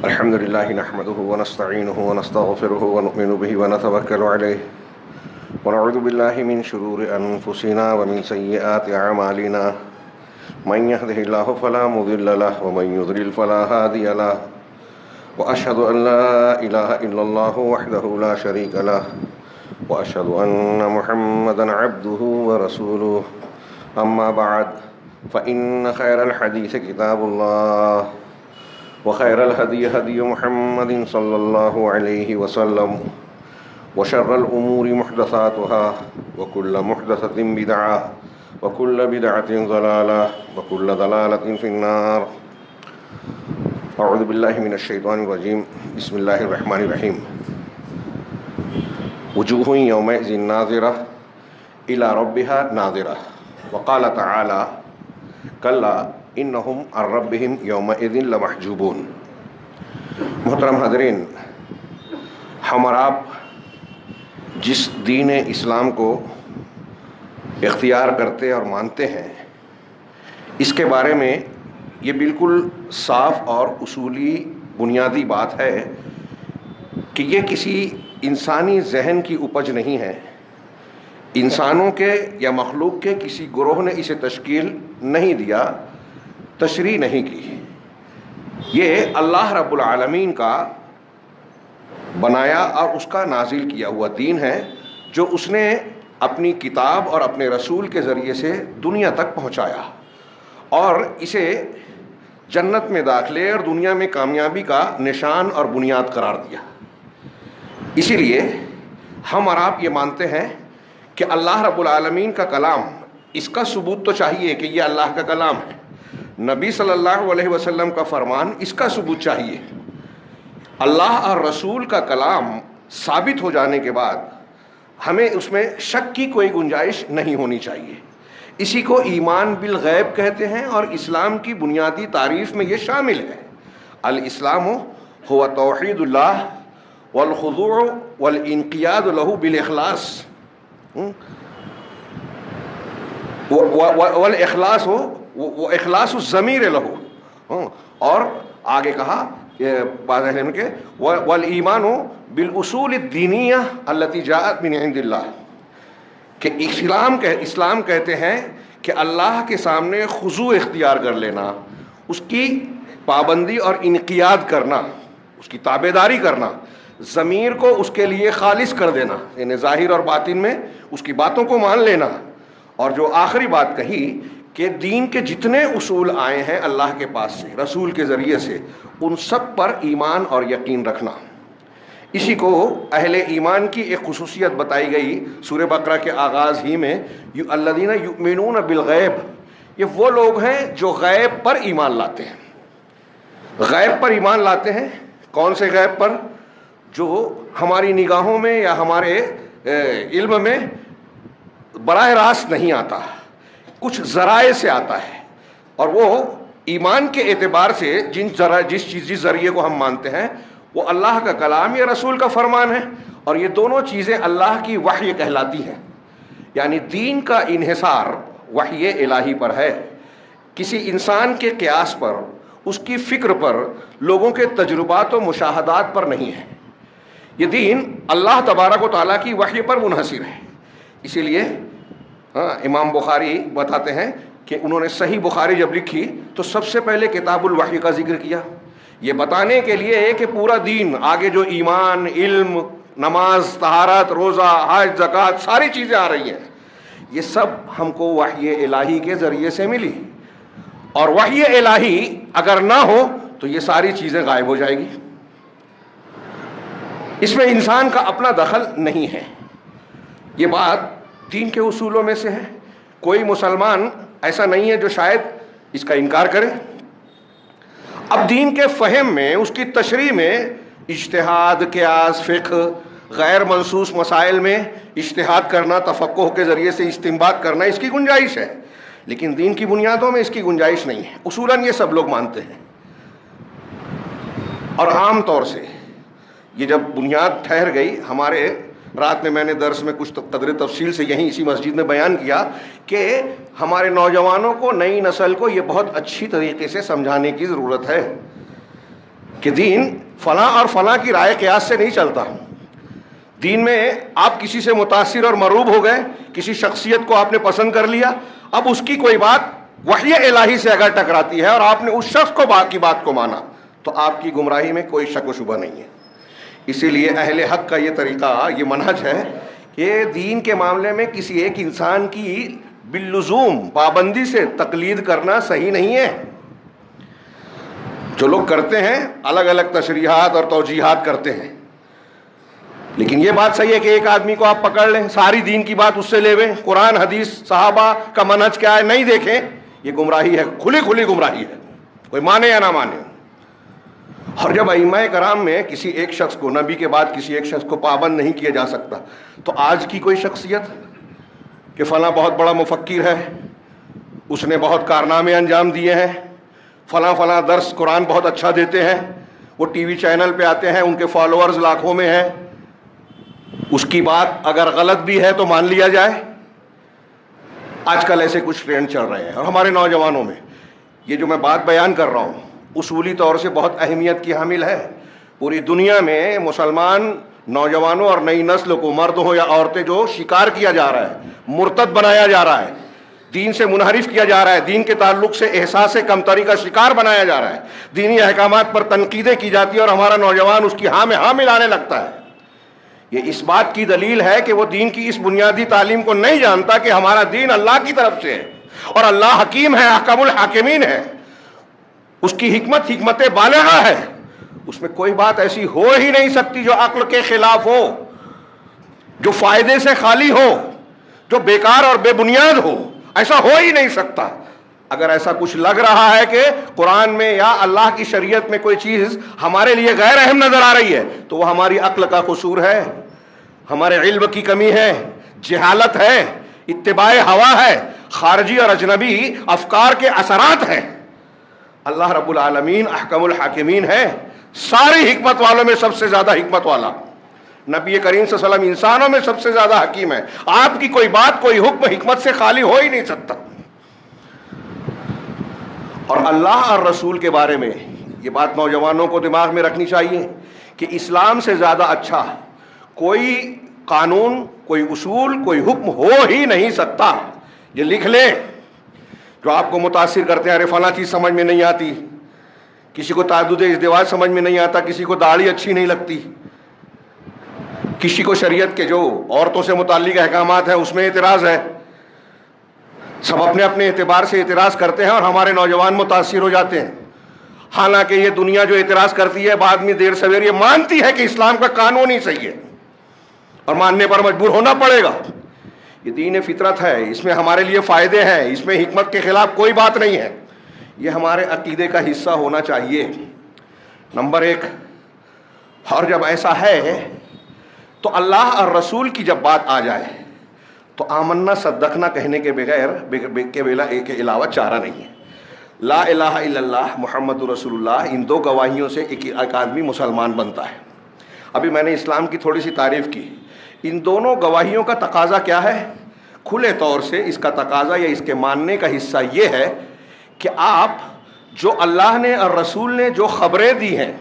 الحمد لله نحمده ونستعينه ونستغفره ونؤمن به ونتوكل عليه ونعوذ بالله من شرور أنفسنا ومن سيئات أعمالنا من يهده الله فلا مضل له ومن يضلل فلا هادي له وأشهد أن لا إله إلا الله وحده لا شريك له وأشهد أن محمدا عبده ورسوله أما بعد فإن خير الحديث كتاب الله وخير الهدي هدي محمد صلى الله عليه وسلم وشر الأمور محدثاتها وكل محدثة بدعة وكل بدعة ضلالة وكل ضلالة في النار. أعوذ بالله من الشيطان الرجيم. بسم الله الرحمن الرحيم. وجوه يومئذ ناظرة إلى ربها ناظرة وقال تعالى كلا انہم عن ربہم یومئذ لمحجوبون. محترم حاضرین، ہم اور آپ جس دین اسلام کو اختیار کرتے اور مانتے ہیں، اس کے بارے میں یہ بالکل صاف اور اصولی بنیادی بات ہے کہ یہ کسی انسانی ذہن کی اپج نہیں ہے، انسانوں کے یا مخلوق کے کسی گروہ نے اسے تشکیل نہیں دیا، تشریح نہیں کی. یہ اللہ رب العالمین کا بنایا اور اس کا نازل کیا ہوا دین ہے، جو اس نے اپنی کتاب اور اپنے رسول کے ذریعے سے دنیا تک پہنچایا اور اسے جنت میں داخلے اور دنیا میں کامیابی کا نشان اور بنیاد قرار دیا. اسی لیے ہم اور آپ یہ مانتے ہیں کہ اللہ رب العالمین کا کلام، اس کا ثبوت تو چاہیے کہ یہ اللہ کا کلام ہے. نبی صلی اللہ علیہ وسلم کا فرمان، اس کا ثبوت چاہیے. اللہ اور رسول کا کلام ثابت ہو جانے کے بعد ہمیں اس میں شک کی کوئی گنجائش نہیں ہونی چاہیے. اسی کو ایمان بالغیب کہتے ہیں اور اسلام کی بنیادی تعریف میں یہ شامل ہے. الاسلام هو توحید اللہ والخضوع والانقیاد له بالاخلاص والاخلاص وہ اخلاص الضمیر لہو. اور آگے کہا بعض اہل علم کے والایمان بالاصول الدینیہ التی جاءت من عند اللہ، کہ اسلام کہتے ہیں کہ اللہ کے سامنے خضوع اختیار کر لینا، اس کی پابندی اور انقیاد کرنا، اس کی تابعداری کرنا، ضمیر کو اس کے لیے خالص کر دینا، یعنی ظاہر اور باطن میں اس کی باتوں کو مان لینا. اور جو آخری بات کہی کہ دین کے جتنے اصول آئے ہیں اللہ کے پاس سے، رسول کے ذریعے سے، ان سب پر ایمان اور یقین رکھنا. اسی کو اہل ایمان کی ایک خصوصیت بتائی گئی سورہ بقرہ کے آغاز ہی میں، الذین یؤمنون بالغیب. یہ وہ لوگ ہیں جو غیب پر ایمان لاتے ہیں. غیب پر ایمان لاتے ہیں. کون سے غیب پر؟ جو ہماری نگاہوں میں یا ہمارے علم میں براہ راست نہیں آتا، کچھ ذرائع سے آتا ہے. اور وہ ایمان کے اعتبار سے جس ذریعے کو ہم مانتے ہیں وہ اللہ کا کلام یا رسول کا فرمان ہے، اور یہ دونوں چیزیں اللہ کی وحی کہلاتی ہیں. یعنی دین کا انحصار وحی الہی پر ہے، کسی انسان کے قیاس پر، اس کی فکر پر، لوگوں کے تجربات و مشاہدات پر نہیں ہے. یہ دین اللہ تبارک و تعالیٰ کی وحی پر منحصر ہے. اسی لیے امام بخاری بتاتے ہیں کہ انہوں نے صحیح بخاری جب لکھی تو سب سے پہلے کتاب الوحی کا ذکر کیا، یہ بتانے کے لیے کہ پورا دین آگے جو ایمان، علم، نماز، طہارت، روزہ، حج، زکوٰۃ، ساری چیزیں آ رہی ہیں، یہ سب ہم کو وحی الہی کے ذریعے سے ملی. اور وحی الہی اگر نہ ہو تو یہ ساری چیزیں غائب ہو جائے گی. اس میں انسان کا اپنا دخل نہیں ہے. یہ بات دین کے اصولوں میں سے ہے. کوئی مسلمان ایسا نہیں ہے جو شاید اس کا انکار کرے. اب دین کے فہم میں، اس کی تشریح میں اجتہاد، قیاس، فقہ، غیر منصوص مسائل میں اجتہاد کرنا، تفقہ کے ذریعے سے استنباط کرنا، اس کی گنجائش ہے. لیکن دین کی بنیادوں میں اس کی گنجائش نہیں ہے. اصولاً یہ سب لوگ مانتے ہیں. اور عام طور سے یہ جب بنیاد ٹھہر گئی، ہمارے رات میں نے درس میں کچھ قدر تفصیل سے یہیں اسی مسجد میں بیان کیا کہ ہمارے نوجوانوں کو، نئی نسل کو یہ بہت اچھی طریقے سے سمجھانے کی ضرورت ہے کہ دین فلاں اور فلاں کی رائے قیاس سے نہیں چلتا. دین میں آپ کسی سے متاثر اور مرعوب ہو گئے, کسی شخصیت کو آپ نے پسند کر لیا, اب اس کی کوئی بات وحی الہی سے اگر ٹکراتی ہے اور آپ نے اس شخص کو کی بات کو مانا, تو آپ کی گمراہی میں کوئی شک و شبہ نہیں ہے. اسی لیے اہل حق کا یہ طریقہ, یہ منہج ہے کہ دین کے معاملے میں کسی ایک انسان کی باللزوم پابندی سے تقلید کرنا صحیح نہیں ہے. جو لوگ کرتے ہیں الگ الگ تشریحات اور توجیحات کرتے ہیں, لیکن یہ بات صحیح ہے کہ ایک آدمی کو آپ پکڑ لیں, ساری دین کی بات اس سے لے لیں, قرآن حدیث صحابہ کا منہج کیا ہے نہیں دیکھیں, یہ گمراہی ہے, کھلی کھلی گمراہی ہے, کوئی مانے یا نہ مانے. اور جب ائمہ کرام میں کسی ایک شخص کو, نبی کے بعد کسی ایک شخص کو پابند نہیں کیا جا سکتا, تو آج کی کوئی شخصیت کہ فلاں بہت بڑا مفکر ہے, اس نے بہت کارنامے انجام دیے ہیں, فلاں فلاں درس قرآن بہت اچھا دیتے ہیں, وہ ٹی وی چینل پہ آتے ہیں, ان کے فالوورز لاکھوں میں ہیں, اس کی بات اگر غلط بھی ہے تو مان لیا جائے. آج کل ایسے کچھ ٹرینڈ چل رہے ہیں, اور ہمارے نوجوانوں میں یہ جو میں بات بیان کر رہا ہوں اصولی طور سے بہت اہمیت کی حامل ہے. پوری دنیا میں مسلمان نوجوانوں اور نئی نسل کو, مرد ہو یا عورتیں, جو شکار کیا جا رہا ہے, مرتد بنایا جا رہا ہے, دین سے منحرف کیا جا رہا ہے, دین کے تعلق سے احساس کمتری کا شکار بنایا جا رہا ہے, دینی احکامات پر تنقیدیں کی جاتی ہے اور ہمارا نوجوان اس کی ہاں میں ہاں ملانے لگتا ہے. یہ اس بات کی دلیل ہے کہ وہ دین کی اس بنیادی تعلیم کو نہیں جانتا کہ ہمارا دین اللہ کی طرف سے ہے, اور اللہ حکیم ہے, احکم الحاکمین ہے, اس کی حکمت بالغہ ہے, اس میں کوئی بات ایسی ہو ہی نہیں سکتی جو عقل کے خلاف ہو, جو فائدے سے خالی ہو, جو بیکار اور بے بنیاد ہو. ایسا ہو ہی نہیں سکتا. اگر ایسا کچھ لگ رہا ہے کہ قرآن میں یا اللہ کی شریعت میں کوئی چیز ہمارے لیے غیر اہم نظر آ رہی ہے, تو وہ ہماری عقل کا قصور ہے, ہمارے علم کی کمی ہے, جہالت ہے, اتباع ہوا ہے, خارجی اور اجنبی افکار کے اثرات ہیں. اللہ رب العالمین احکم الحاکمین ہے, ساری حکمت والوں میں سب سے زیادہ حکمت والا. نبی کریم صلی اللہ علیہ وسلم انسانوں میں سب سے زیادہ حکیم ہے. آپ کی کوئی بات, کوئی حکم حکمت سے خالی ہو ہی نہیں سکتا. اور اللہ اور رسول کے بارے میں یہ بات نوجوانوں کو دماغ میں رکھنی چاہیے کہ اسلام سے زیادہ اچھا کوئی قانون, کوئی اصول, کوئی حکم ہو ہی نہیں سکتا. یہ لکھ لیں. جو آپ کو متاثر کرتے ہیں, ارے فلاں چیز سمجھ میں نہیں آتی, کسی کو تعدد ازدواج سمجھ میں نہیں آتا, کسی کو داڑھی اچھی نہیں لگتی, کسی کو شریعت کے جو عورتوں سے متعلق احکامات ہیں اس میں اعتراض ہے. سب اپنے اپنے اعتبار سے اعتراض کرتے ہیں اور ہمارے نوجوان متاثر ہو جاتے ہیں. حالانکہ یہ دنیا جو اعتراض کرتی ہے بعد میں دیر سویر یہ مانتی ہے کہ اسلام کا قانون ہی صحیح ہے, اور ماننے پر مجبور ہونا پڑے گا. یہ دین فطرت ہے, اس میں ہمارے لیے فائدے ہیں, اس میں حکمت کے خلاف کوئی بات نہیں ہے. یہ ہمارے عقیدے کا حصہ ہونا چاہیے, نمبر 1. اور جب ایسا ہے تو اللہ اور رسول کی جب بات آ جائے تو آمنا صدقنا کہنے کے کے علاوہ چارہ نہیں ہے. لا الہ الا اللہ محمد رسول اللہ, ان 2 گواہیوں سے ایک آدمی مسلمان بنتا ہے. ابھی میں نے اسلام کی تھوڑی سی تعریف کی. ان دونوں گواہیوں کا تقاضا کیا ہے؟ کھلے طور سے اس کا تقاضا یا اس کے ماننے کا حصہ یہ ہے کہ آپ جو اللہ نے اور رسول نے جو خبریں دی ہیں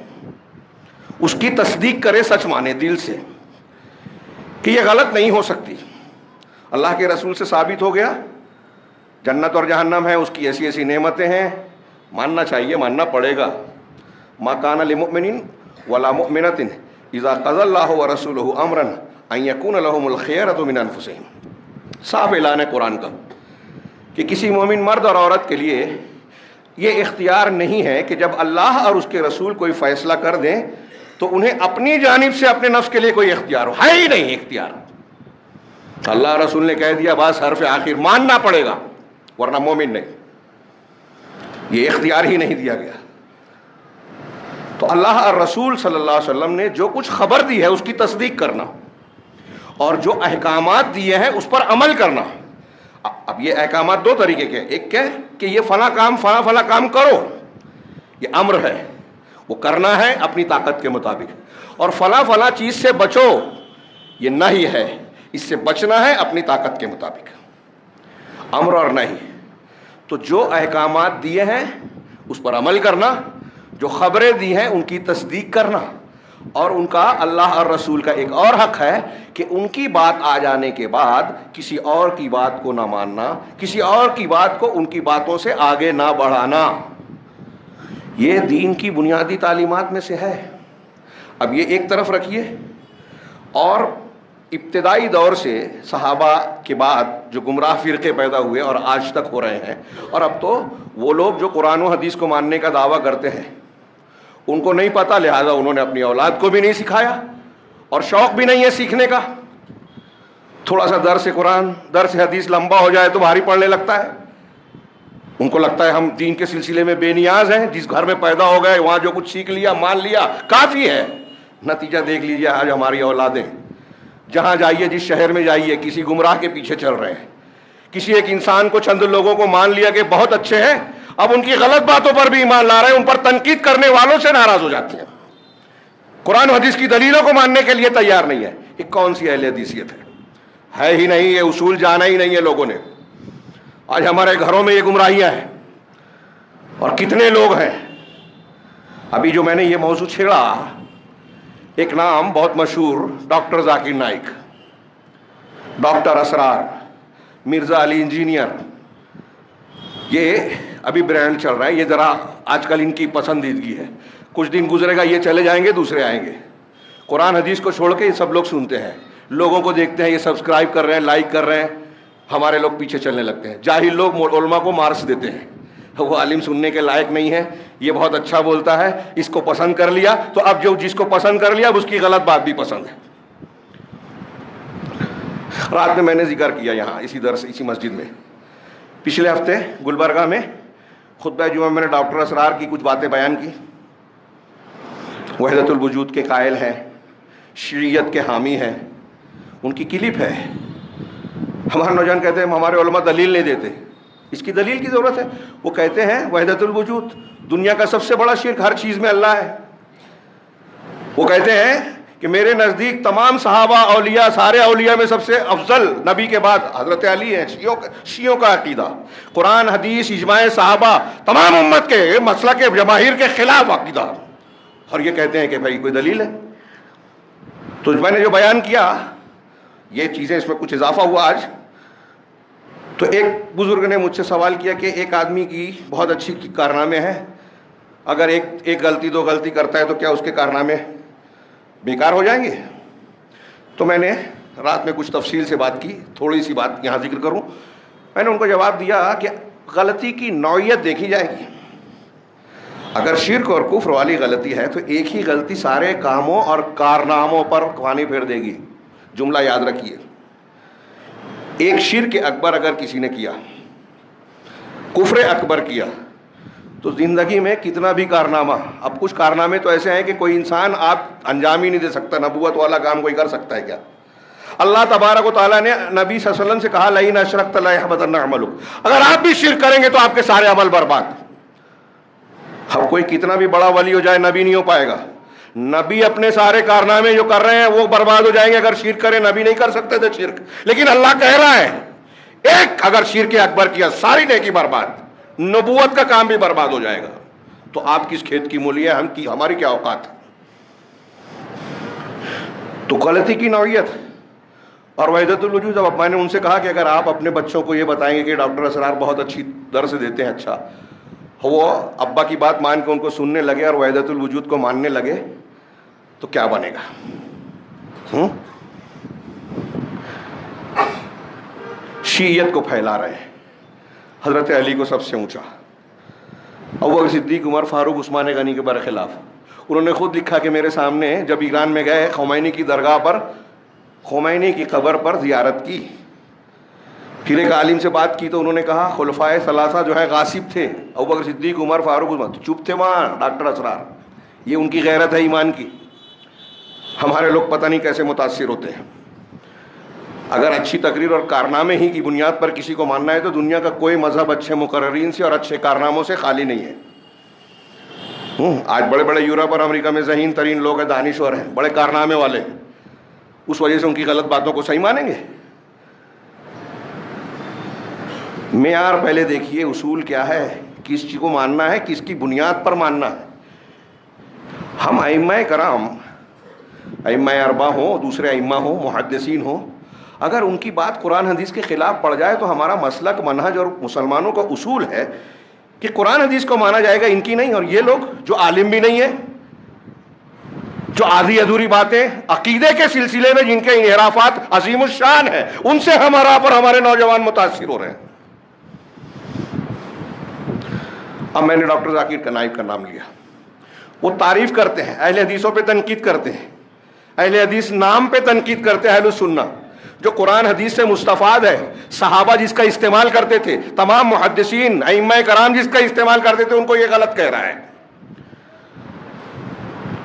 اس کی تصدیق کرے, سچ مانے دل سے کہ یہ غلط نہیں ہو سکتی. اللہ کے رسول سے ثابت ہو گیا جنت اور جہنم ہے, اس کی ایسی ایسی نعمتیں ہیں, ماننا چاہیے, ماننا پڑے گا. ما کان لمؤمن ولا مؤمنۃ اذا قضى اللہ ورسولہ امرا ان یکون لهم الخیرۃ من انفسہم. صاف اعلان ہے قرآن کا کہ کسی مومن مرد اور عورت کے لیے یہ اختیار نہیں ہے کہ جب اللہ اور اس کے رسول کوئی فیصلہ کر دیں تو انہیں اپنی جانب سے اپنے نفس کے لیے کوئی اختیار ہو. ہے ہی نہیں اختیار. اللہ رسول نے کہہ دیا بس حرف آخر, ماننا پڑے گا, ورنہ مومن نہیں. یہ اختیار ہی نہیں دیا گیا. تو اللہ اور رسول صلی اللہ علیہ وسلم نے جو کچھ خبر دی ہے اس کی تصدیق کرنا, اور جو احکامات دیے ہیں اس پر عمل کرنا. اب یہ احکامات 2 طریقے کے, ایک کہ یہ فلاں کام فلاں فلاں کام کرو, یہ امر ہے, وہ کرنا ہے اپنی طاقت کے مطابق, اور فلاں فلاں چیز سے بچو, یہ نہی ہے, اس سے بچنا ہے اپنی طاقت کے مطابق. امر اور نہیں. تو جو احکامات دیے ہیں اس پر عمل کرنا, جو خبریں دی ہیں ان کی تصدیق کرنا، اور ان کا اللہ اور رسول کا ایک اور حق ہے کہ ان کی بات آ جانے کے بعد کسی اور کی بات کو نہ ماننا، کسی اور کی بات کو ان کی باتوں سے آگے نہ بڑھانا۔ یہ دین کی بنیادی تعلیمات میں سے ہے۔ اب یہ ایک طرف رکھیے، اور ابتدائی دور سے صحابہ کے بعد جو گمراہ فرقے پیدا ہوئے اور آج تک ہو رہے ہیں، اور اب تو وہ لوگ جو قرآن و حدیث کو ماننے کا دعویٰ کرتے ہیں ان کو نہیں پتہ، لہذا انہوں نے اپنی اولاد کو بھی نہیں سکھایا اور شوق بھی نہیں ہے سیکھنے کا۔ تھوڑا سا درس قرآن درس حدیث لمبا ہو جائے تو بھاری پڑنے لگتا ہے، ان کو لگتا ہے ہم دین کے سلسلے میں بے نیاز ہیں، جس گھر میں پیدا ہو گئے وہاں جو کچھ سیکھ لیا مان لیا کافی ہے۔ نتیجہ دیکھ لیجیے آج ہماری اولادیں، جہاں جائیے جس شہر میں جائیے کسی گمراہ کے پیچھے چل رہے ہیں۔ کسی ایک انسان کو چند لوگوں کو مان لیا کہ بہت اچھے ہیں، اب ان کی غلط باتوں پر بھی ایمان لا رہے ہیں، ان پر تنقید کرنے والوں سے ناراض ہو جاتے ہیں، قرآن و حدیث کی دلیلوں کو ماننے کے لیے تیار نہیں ہے۔ یہ کون سی اہل حدیثیت ہے ہی نہیں، یہ اصول جانا ہی نہیں ہے لوگوں نے۔ آج ہمارے گھروں میں یہ گمراہیاں ہیں، اور کتنے لوگ ہیں۔ ابھی جو میں نے یہ موضوع چھیڑا، ایک نام بہت مشہور ڈاکٹر ذاکر نائک، ڈاکٹر اسرار، مرزا علی انجینئر، یہ ابھی برانڈ چل رہا ہے، یہ ذرا آج کل ان کی پسندیدگی ہے۔ کچھ دن گزرے گا یہ چلے جائیں گے، دوسرے آئیں گے۔ قرآن حدیث کو چھوڑ کے یہ سب لوگ سنتے ہیں، لوگوں کو دیکھتے ہیں، یہ سبسکرائب کر رہے ہیں، لائک کر رہے ہیں، ہمارے لوگ پیچھے چلنے لگتے ہیں۔ جاہل لوگ علماء کو مارکس دیتے ہیں، وہ عالم سننے کے لائق نہیں ہے، یہ بہت اچھا بولتا ہے، اس کو پسند کر لیا، تو اب جو جس کو پسند کر لیا اب اس کی غلط بات بھی پسند ہے۔ رات میں نے ذکر کیا یہاں اسی درس اسی مسجد میں، پچھلے ہفتے گلبرگہ میں خطبہ جمعہ میں نے ڈاکٹر اسرار کی کچھ باتیں بیان کی۔ وحدت الوجود کے قائل ہیں، شیعیت کے حامی ہیں، ان کی کلپ ہے۔ ہمارے نوجوان کہتے ہیں ہمارے علماء دلیل نہیں دیتے، اس کی دلیل کی ضرورت ہے۔ وہ کہتے ہیں وحدت الوجود دنیا کا سب سے بڑا شرک، ہر چیز میں اللہ ہے۔ وہ کہتے ہیں کہ میرے نزدیک تمام صحابہ اولیاء، سارے اولیاء میں سب سے افضل نبی کے بعد حضرت علی ہیں۔ شیعوں کا عقیدہ قرآن حدیث اجماع صحابہ تمام امت کے مسلک کے جماہیر کے خلاف عقیدہ، اور یہ کہتے ہیں کہ بھائی کوئی دلیل ہے؟ تو میں نے جو بیان کیا یہ چیزیں، اس میں کچھ اضافہ ہوا آج۔ تو ایک بزرگ نے مجھ سے سوال کیا کہ ایک آدمی کی بہت اچھی کارنامے ہیں، اگر ایک غلطی دو غلطی کرتا ہے تو کیا اس کے کارنامے بیکار ہو جائیں گے؟ تو میں نے رات میں کچھ تفصیل سے بات کی، تھوڑی سی بات یہاں ذکر کروں۔ میں نے ان کو جواب دیا کہ غلطی کی نوعیت دیکھی جائے گی۔ اگر شرک اور کفر والی غلطی ہے تو ایک ہی غلطی سارے کاموں اور کارناموں پر پانی پھیر دے گی۔ جملہ یاد رکھیے، ایک شرک اکبر اگر کسی نے کیا، کفر اکبر کیا، تو زندگی میں کتنا بھی کارنامہ، اب کچھ کارنامے تو ایسے ہیں کہ کوئی انسان آپ انجام ہی نہیں دے سکتا، نبوت والا کام کوئی کر سکتا ہے کیا؟ اللہ تبارک و تعالیٰ نے نبی صلی اللہ علیہ وسلم سے کہا لئن اشرکت لیحبطن عملک، اگر آپ بھی شرک کریں گے تو آپ کے سارے عمل برباد۔ اب کوئی کتنا بھی بڑا ولی ہو جائے نبی نہیں ہو پائے گا۔ نبی اپنے سارے کارنامے جو کر رہے ہیں وہ برباد ہو جائیں گے اگر شرک کرے، نبی نہیں کر سکتے تھے شرک، لیکن اللہ کہہ رہا ہے ایک اگر شرک اکبر کیا ساری نیکی برباد، نبوت کا کام بھی برباد ہو جائے گا۔ تو آپ کس کھیت کی مولی ہے، ہماری کیا اوقات ہے؟ تو غلطی کی نوعیت اور وحدت الوجود۔ اب میں نے ان سے کہا کہ اگر آپ اپنے بچوں کو یہ بتائیں گے کہ ڈاکٹر اسرار بہت اچھی درس دیتے ہیں، اچھا، وہ ابا کی بات مان کے ان کو سننے لگے اور وحدت الوجود کو ماننے لگے تو کیا بنے گا؟ شیعیت کو پھیلا رہے ہیں، حضرت علی کو سب سے اونچا، ابوبکر صدیق، عمر فاروق، عثمان غنی کے برخلاف۔ انہوں نے خود لکھا کہ میرے سامنے جب ایران میں گئے خمینی کی درگاہ پر، خمینی کی قبر پر زیارت کی، پھر ایک عالم سے بات کی تو انہوں نے کہا خلفائے ثلاثہ جو ہے غاصب تھے، ابوبکر صدیق، عمر فاروق، عثمان، چپ تھے وہاں ڈاکٹر اسرار۔ یہ ان کی غیرت ہے ایمان کی۔ ہمارے لوگ پتہ نہیں کیسے متاثر ہوتے ہیں۔ اگر اچھی تقریر اور کارنامے ہی کی بنیاد پر کسی کو ماننا ہے تو دنیا کا کوئی مذہب اچھے مقررین سے اور اچھے کارناموں سے خالی نہیں ہے۔ آج بڑے بڑے یورپ اور امریکہ میں ذہین ترین لوگ ہیں، دانشور ہیں، بڑے کارنامے والے ہیں، اس وجہ سے ان کی غلط باتوں کو صحیح مانیں گے؟ معیار پہلے دیکھیے، اصول کیا ہے، کس چیز کو ماننا ہے، کس کی بنیاد پر ماننا ہے۔ ہم ائمہ کرام، ائمہ اربعہ ہوں، دوسرے ائمہ ہوں، محدثین ہوں، اگر ان کی بات قرآن حدیث کے خلاف پڑ جائے تو ہمارا مسلک، منہج اور مسلمانوں کا اصول ہے کہ قرآن حدیث کو مانا جائے گا، ان کی نہیں۔ اور یہ لوگ جو عالم بھی نہیں ہے، جو آدھی ادھوری باتیں عقیدے کے سلسلے میں جن کے انحرافات عظیم الشان ہیں، ان سے ہمارا پر ہمارے نوجوان متاثر ہو رہے ہیں۔ اب میں نے ڈاکٹر ذاکر نائک کا نام لیا، وہ تعریف کرتے ہیں، اہل حدیثوں پہ تنقید کرتے ہیں، اہل حدیث نام پہ تنقید کرتے ہیں، اہل السنہ جو قرآن حدیث سے مستفاد ہے، صحابہ جس کا استعمال کرتے تھے، تمام محدثین ائمہ کرام جس کا استعمال کرتے تھے، ان کو یہ غلط کہہ رہا ہے۔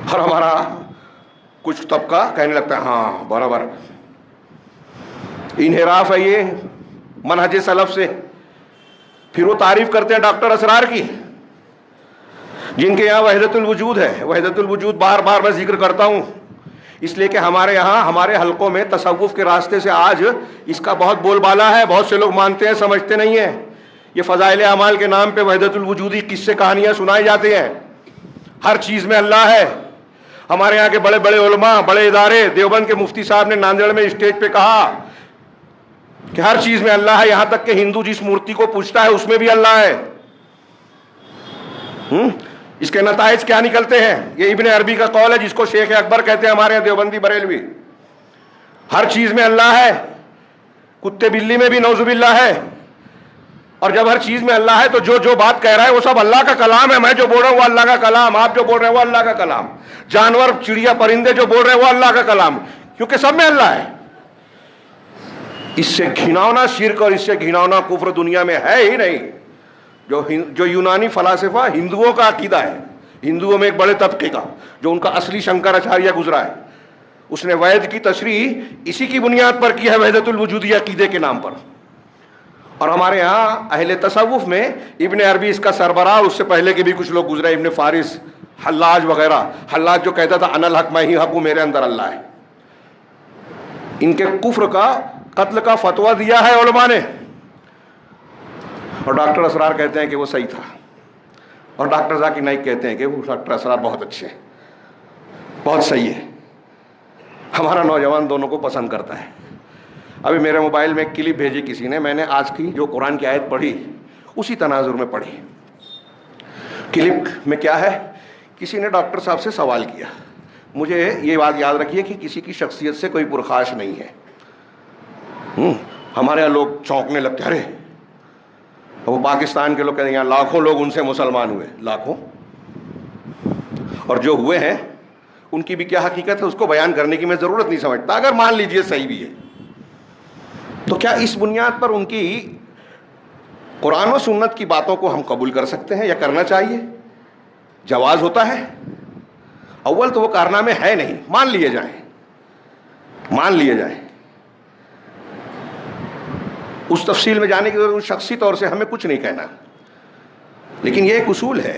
اور ہمارا کچھ طبقہ کہنے لگتا ہے ہاں برابر، انحراف ہے یہ منہج سلف سے۔ پھر وہ تعریف کرتے ہیں ڈاکٹر اسرار کی، جن کے یہاں وحدت الوجود ہے۔ وحدت الوجود بار بار میں ذکر کرتا ہوں اس لیے کہ ہمارے یہاں، ہمارے حلقوں میں تصوف کے راستے سے آج اس کا بہت بول بالا ہے، بہت سے لوگ مانتے ہیں، سمجھتے نہیں ہیں۔ یہ فضائل اعمال کے نام پہ وحدت الوجودی قصے کہانیاں سنائی جاتی ہیں، ہر چیز میں اللہ ہے۔ ہمارے یہاں کے بڑے بڑے علماء، بڑے ادارے، دیوبند کے مفتی صاحب نے ناندیڑ میں اسٹیج پہ کہا کہ ہر چیز میں اللہ ہے، یہاں تک کہ ہندو جس مورتی کو پوجتا ہے اس میں بھی اللہ ہے۔ اس کے نتائج کیا نکلتے ہیں؟ یہ ابن عربی کا قول ہے، جس کو شیخ اکبر کہتے ہیں ہمارے یہاں دیوبندی بریلوی۔ ہر چیز میں اللہ ہے، کتے بلی میں بھی نعوذ باللہ ہے۔ اور جب ہر چیز میں اللہ ہے تو جو بات کہہ رہا ہے وہ سب اللہ کا کلام ہے۔ میں جو بول رہا ہوں وہ اللہ کا کلام، آپ جو بول رہے ہیں وہ اللہ کا کلام، جانور چڑیا پرندے جو بول رہے ہیں وہ اللہ کا کلام، کیونکہ سب میں اللہ ہے۔ اس سے گھناؤنا شرک اور اس سے گھناؤنا کفر دنیا میں ہے ہی نہیں۔ جو یونانی فلاسفہ ہندوؤں کا عقیدہ ہے، ہندوؤں میں ایک بڑے طبقے کا، جو ان کا اصلی شنکراچاریہ گزرا ہے، اس نے وید کی تشریح اسی کی بنیاد پر کی ہے، وحدت الوجودی عقیدے کے نام پر۔ اور ہمارے ہاں اہل تصوف میں ابن عربی اس کا سربراہ، اس سے پہلے کے بھی کچھ لوگ گزرے، ابن فارس، حلاج وغیرہ۔ حلاج جو کہتا تھا انا الحق، میں ہی حق ہوں، میرے اندر اللہ ہے۔ ان کے کفر کا، قتل کا فتویٰ دیا ہے علماء نے، اور ڈاکٹر اسرار کہتے ہیں کہ وہ صحیح تھا، اور ڈاکٹر ذاکر نائک کہتے ہیں کہ وہ ڈاکٹر اسرار بہت اچھے ہیں، بہت صحیح ہے۔ ہمارا نوجوان دونوں کو پسند کرتا ہے۔ ابھی میرے موبائل میں ایک کلپ بھیجی کسی نے، میں نے آج کی جو قرآن کی آیت پڑھی اسی تناظر میں پڑھی۔ کلپ میں کیا ہے، کسی نے ڈاکٹر صاحب سے سوال کیا۔ مجھے یہ بات یاد رکھیے کہ کسی کی شخصیت سے کوئی پرخاش نہیں ہے۔ ہمارے یہاں لوگ چونکنے لگتے، ارے وہ پاکستان کے لوگ کہتے ہیں یہاں لاکھوں لوگ ان سے مسلمان ہوئے، لاکھوں، اور جو ہوئے ہیں ان کی بھی کیا حقیقت ہے اس کو بیان کرنے کی میں ضرورت نہیں سمجھتا۔ اگر مان لیجئے صحیح بھی ہے تو کیا اس بنیاد پر ان کی قرآن و سنت کی باتوں کو ہم قبول کر سکتے ہیں یا کرنا چاہیے؟ جواز ہوتا ہے؟ اول تو وہ کارنامے ہے نہیں، مان لیے جائیں، مان لیے جائیں، اس تفصیل میں جانے کی ضرورت، شخصی طور سے ہمیں کچھ نہیں کہنا، لیکن یہ ایک اصول ہے۔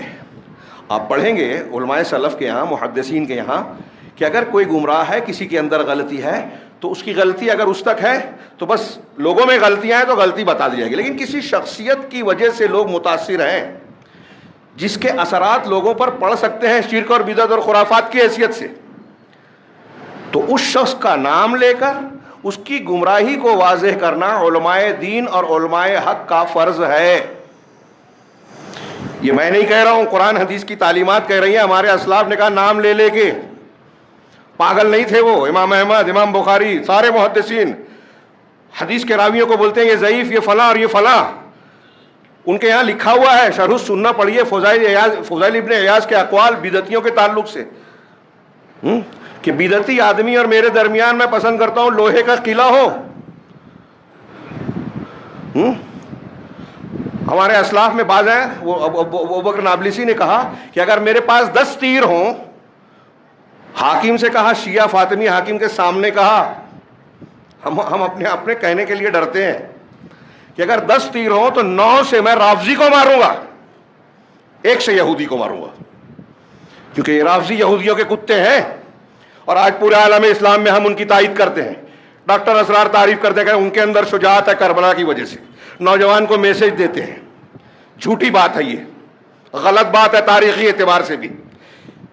آپ پڑھیں گے علماء سلف کے یہاں، محدثین کے یہاں، کہ اگر کوئی گمراہ ہے، کسی کے اندر غلطی ہے، تو اس کی غلطی اگر اس تک ہے تو بس لوگوں میں غلطیاں ہیں تو غلطی بتا دی جائے گی، لیکن کسی شخصیت کی وجہ سے لوگ متاثر ہیں، جس کے اثرات لوگوں پر پڑ سکتے ہیں شرک اور بدعت اور خرافات کی حیثیت سے، تو اس شخص کا نام لے کر اس کی گمراہی کو واضح کرنا علماء دین اور علماء حق کا فرض ہے۔ یہ میں نہیں کہہ رہا ہوں، قرآن حدیث کی تعلیمات کہہ رہی ہیں۔ ہمارے اسلاف نے کہا نام لے لے کے، پاگل نہیں تھے وہ، امام احمد، امام بخاری، سارے محدثین حدیث کے راویوں کو بولتے ہیں یہ ضعیف، یہ فلاں اور یہ فلاں۔ ان کے یہاں لکھا ہوا ہے، شرح السنہ پڑھیے، فضائل ابن عیاض کے اقوال بدعتیوں کے تعلق سے، کہ بدعتی آدمی اور میرے درمیان میں پسند کرتا ہوں لوہے کا قلعہ ہو۔ ہمارے اسلاف میں بعض ہیں، وہ ابو بکر نابلسی نے کہا کہ اگر میرے پاس 10 تیر ہوں، حاکم سے کہا، شیعہ فاطمی حاکم کے سامنے کہا، ہم اپنے کہنے کے لیے ڈرتے ہیں کہ اگر 10 تیر ہوں تو 9 سے میں رافضی کو ماروں گا، 1 سے یہودی کو ماروں گا، کیونکہ یہ رافضی یہودیوں کے کتے ہیں، اور آج پورے عالم اسلام میں ہم ان کی تائید کرتے ہیں۔ ڈاکٹر اسرار تعریف کرتے ہیں کہ ان کے اندر شجاعت ہے کربلا کی وجہ سے، نوجوان کو میسج دیتے ہیں۔ جھوٹی بات ہے، یہ غلط بات ہے تاریخی اعتبار سے بھی۔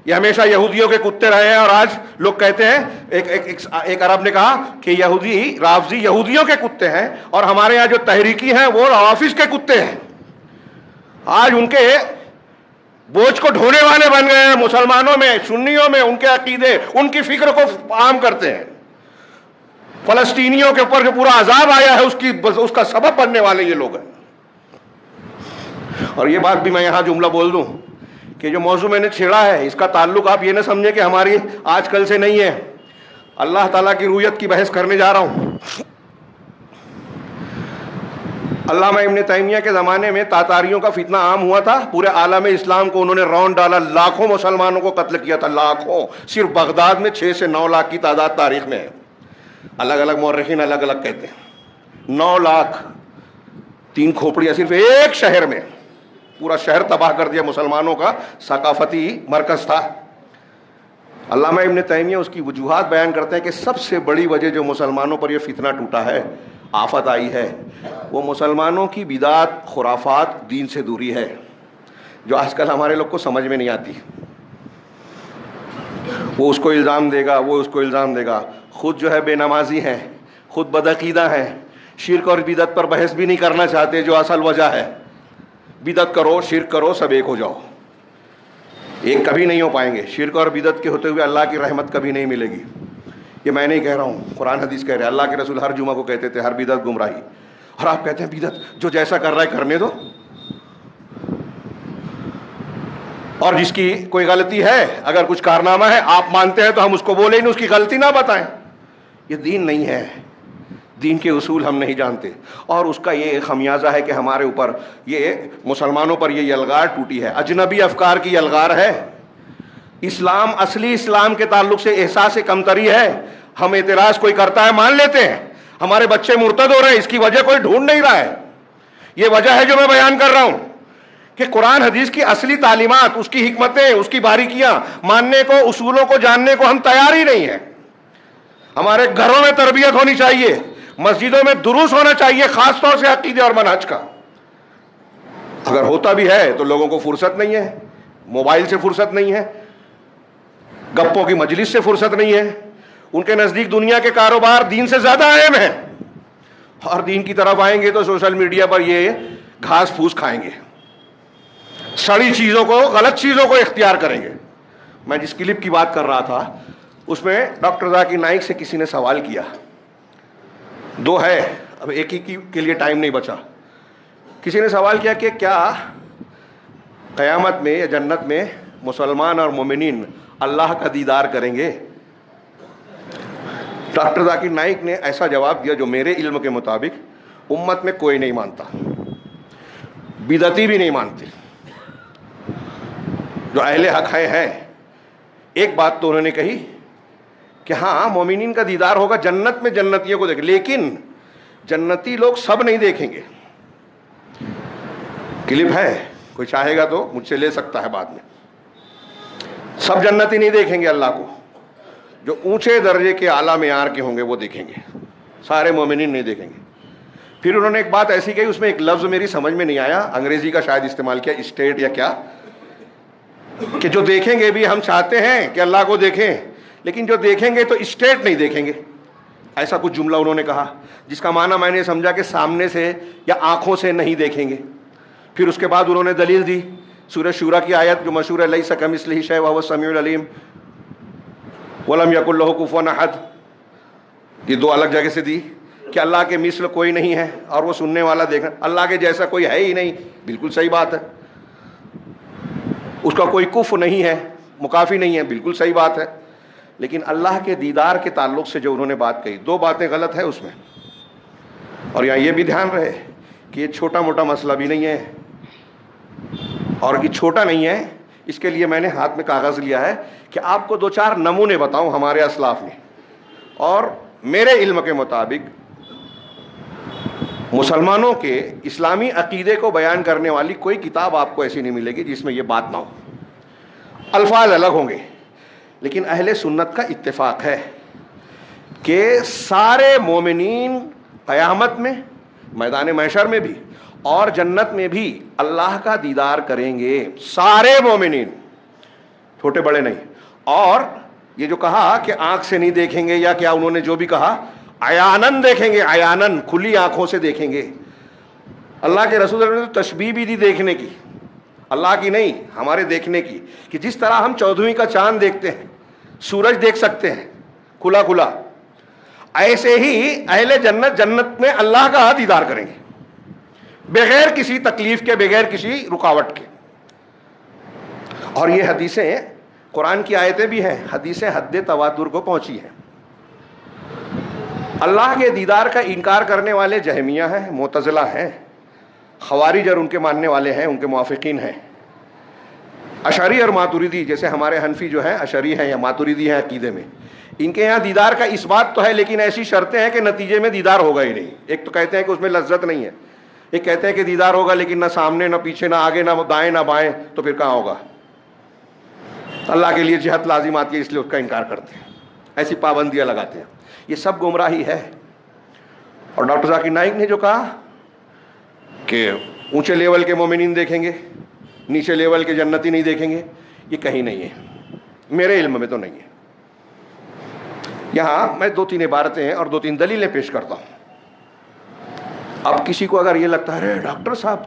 یہ ہمیشہ یہودیوں کے کتے رہے ہیں، اور آج لوگ کہتے ہیں، ایک عرب نے کہا کہ یہودی رافضی یہودیوں کے کتے ہیں، اور ہمارے یہاں جو تحریکی ہیں وہ روافض کے کتے ہیں۔ آج ان کے بوجھ کو ڈھونے والے بن گئے ہیں، مسلمانوں میں، سنیوں میں، ان کے عقیدے، ان کی فکر کو عام کرتے ہیں۔ فلسطینیوں کے اوپر جو پورا عذاب آیا ہے اس کا سبب بننے والے یہ لوگ ہیں۔ اور یہ بات بھی میں یہاں جملہ بول دوں کہ جو موضوع میں نے چھیڑا ہے اس کا تعلق آپ یہ نہ سمجھیں کہ ہماری آج کل سے نہیں ہے، اللہ تعالیٰ کی رویت کی بحث کرنے جا رہا ہوں۔ علامہ ابن تیمیہ کے زمانے میں تاتاریوں کا فتنہ عام ہوا تھا، پورے عالم اسلام کو انہوں نے رون ڈالا، لاکھوں مسلمانوں کو قتل کیا تھا، لاکھوں۔ صرف بغداد میں 6 سے 9 لاکھ کی تعداد تاریخ میں ہے، الگ الگ مورخین الگ الگ کہتے ہیں۔ 9 لاکھ 3 کھوپڑیاں صرف ایک شہر میں، پورا شہر تباہ کر دیا، مسلمانوں کا ثقافتی مرکز تھا۔ علامہ ابن تیمیہ اس کی وجوہات بیان کرتے ہیں کہ سب سے بڑی وجہ جو مسلمانوں پر یہ فتنہ ٹوٹا ہے، آفت آئی ہے، وہ مسلمانوں کی بدعات، خرافات، دین سے دوری ہے، جو آج کل ہمارے لوگ کو سمجھ میں نہیں آتی۔ وہ اس کو الزام دے گا، وہ اس کو الزام دے گا، خود جو ہے بے نمازی ہیں، خود بدعقیدہ ہیں، شرک اور بدعت پر بحث بھی نہیں کرنا چاہتے جو اصل وجہ ہے۔ بدعت کرو، شرک کرو، سب ایک ہو جاؤ، ایک کبھی نہیں ہو پائیں گے۔ شرک اور بدعت کے ہوتے ہوئے اللہ کی رحمت کبھی نہیں ملے گی، یہ میں نہیں کہہ رہا ہوں، قرآن حدیث کہہ رہے ہیں۔ اللہ کے رسول ہر جمعہ کو کہتے تھے ہر بدعت گمراہی، اور آپ کہتے ہیں بدعت جو جیسا کر رہا ہے کرنے دو، اور جس کی کوئی غلطی ہے، اگر کچھ کارنامہ ہے آپ مانتے ہیں تو ہم اس کو بولیں، اس کی غلطی نہ بتائیں۔ یہ دین نہیں ہے، دین کے اصول ہم نہیں جانتے، اور اس کا یہ خمیازہ ہے کہ ہمارے اوپر، یہ مسلمانوں پر یہ یلغار ٹوٹی ہے، اجنبی افکار کی یلغار ہے۔ اسلام، اصلی اسلام کے تعلق سے احساس کمتری ہے، ہم اعتراض کوئی کرتا ہے مان لیتے ہیں، ہمارے بچے مرتد ہو رہے ہیں، اس کی وجہ کوئی ڈھونڈ نہیں رہا ہے۔ یہ وجہ ہے جو میں بیان کر رہا ہوں کہ قرآن حدیث کی اصلی تعلیمات، اس کی حکمتیں، اس کی باریکیاں ماننے کو، اصولوں کو جاننے کو ہم تیار ہی نہیں ہیں۔ ہمارے گھروں میں تربیت ہونی چاہیے، مسجدوں میں دروس ہونا چاہیے، خاص طور سے عقیدے اور منہج کا۔ اگر ہوتا بھی ہے تو لوگوں کو فرصت نہیں ہے، موبائل سے فرصت نہیں ہے، گپوں کی مجلس سے فرصت نہیں ہے، ان کے نزدیک دنیا کے کاروبار دین سے زیادہ اہم ہیں، اور دین کی طرف آئیں گے تو سوشل میڈیا پر یہ گھاس پھوس کھائیں گے، سڑی چیزوں کو، غلط چیزوں کو اختیار کریں گے۔ میں جس کلپ کی بات کر رہا تھا اس میں ڈاکٹر ذاکر نائک سے کسی نے سوال کیا، 2 ہے، اب ایک ہی کے لیے ٹائم نہیں بچا۔ کسی نے سوال کیا کہ کیا قیامت میں یا جنت میں مسلمان اور مومنین اللہ کا دیدار کریں گے؟ ڈاکٹر ذاکر نائک نے ایسا جواب دیا جو میرے علم کے مطابق امت میں کوئی نہیں مانتا، بدعتی بھی نہیں مانتے، جو اہل حق ہے۔ ایک بات تو انہوں نے کہی کہ ہاں مومنین کا دیدار ہوگا، جنت میں جنتیوں کو دیکھیں، لیکن جنتی لوگ سب نہیں دیکھیں گے۔ کلپ ہے، کوئی چاہے گا تو مجھ سے لے سکتا ہے بعد میں۔ سب جنتی نہیں دیکھیں گے اللہ کو، جو اونچے درجے کے اعلیٰ معیار کے ہوں گے وہ دیکھیں گے، سارے مومنین نہیں دیکھیں گے۔ پھر انہوں نے ایک بات ایسی کہی، اس میں ایک لفظ میری سمجھ میں نہیں آیا، انگریزی کا شاید استعمال کیا، اسٹیٹ یا کیا، کہ جو دیکھیں گے بھی، ہم چاہتے ہیں کہ اللہ کو دیکھیں، لیکن جو دیکھیں گے تو اسٹیٹ نہیں دیکھیں گے، ایسا کچھ جملہ انہوں نے کہا، جس کا معنی میں نے سمجھا کہ سامنے سے یا آنکھوں سے نہیں دیکھیں گے۔ پھر اس کے بعد انہوں نے دلیل دی، سورہ شورى کی آیت جو مشہور ہے، لیس کمثلہ شیء وہو السمیع العلیم ولم یکن لہ کفوا احد، یہ 2 الگ جگہ سے دی کہ اللہ کے مثل کوئی نہیں ہے، اور وہ سننے والا دیکھنا، اللہ کے جیسا کوئی ہے ہی نہیں، بالکل صحیح بات ہے۔ اس کا کوئی کف نہیں ہے، مکافی نہیں ہے، بالکل صحیح بات ہے۔ لیکن اللہ کے دیدار کے تعلق سے جو انہوں نے بات کہی، 2 باتیں غلط ہے اس میں، اور یہاں یہ بھی دھیان رہے کہ یہ چھوٹا موٹا مسئلہ بھی نہیں ہے، اور یہ چھوٹا نہیں ہے۔ اس کے لیے میں نے ہاتھ میں کاغذ لیا ہے کہ آپ کو 2-4 نمونے بتاؤں ہمارے اسلاف میں، اور میرے علم کے مطابق مسلمانوں کے اسلامی عقیدے کو بیان کرنے والی کوئی کتاب آپ کو ایسی نہیں ملے گی جس میں یہ بات نہ ہو۔ الفاظ الگ ہوں گے، لیکن اہل سنت کا اتفاق ہے کہ سارے مومنین قیامت میں، میدان محشر میں بھی اور جنت میں بھی اللہ کا دیدار کریں گے، سارے مومنین۔ چھوٹے بڑے نہیں. اور یہ جو کہا کہ آنکھ سے نہیں دیکھیں گے یا کیا انہوں نے جو بھی کہا, عیانن دیکھیں گے, عیانن کھلی آنکھوں سے دیکھیں گے. اللہ کے رسول نے تو تشبیہ بھی دی دیکھنے کی, اللہ کی نہیں, ہمارے دیکھنے کی, کہ جس طرح ہم 14ویں کا چاند دیکھتے ہیں, سورج دیکھ سکتے ہیں کھلا کھلا, ایسے ہی اہل جنت جنت میں اللہ کا دیدار کریں گے بغیر کسی تکلیف کے, بغیر کسی رکاوٹ کے. اور یہ حدیثیں, قرآن کی آیتیں بھی ہیں, حدیثیں حد تواتر کو پہنچی ہیں. اللہ کے دیدار کا انکار کرنے والے جہمیہ ہیں, معتزلہ ہیں, خوارج اور ان کے ماننے والے ہیں, ان کے موافقین ہیں. اشعری اور ماتریدی, جیسے ہمارے حنفی جو ہیں اشعری ہیں یا ماتریدی ہیں عقیدے میں, ان کے یہاں دیدار کا اس بات تو ہے, لیکن ایسی شرطیں ہیں کہ نتیجے میں دیدار ہوگا ہی نہیں. ایک تو کہتے ہیں کہ اس میں لذت نہیں ہے, ایک کہتے ہیں کہ دیدار ہوگا لیکن نہ سامنے نہ پیچھے نہ آگے نہ دائیں نہ بائیں, تو پھر کہاں ہوگا. اللہ کے لیے جہت لازم آتی ہے اس لیے اس کا انکار کرتے ہیں, ایسی پابندیاں لگاتے ہیں. یہ سب گمراہی ہے. اور ڈاکٹر ذاکر نائک نے جو کہا کہ اونچے لیول کے مومنین دیکھیں گے, نیچے لیول کے جنتی نہیں دیکھیں گے, یہ کہیں نہیں ہے, میرے علم میں تو نہیں ہے. یہاں میں 2-3 عبارتیں ہیں اور 2-3 دلیلیں پیش کرتا ہوں. اب کسی کو اگر یہ لگتا ہے ارے ڈاکٹر صاحب,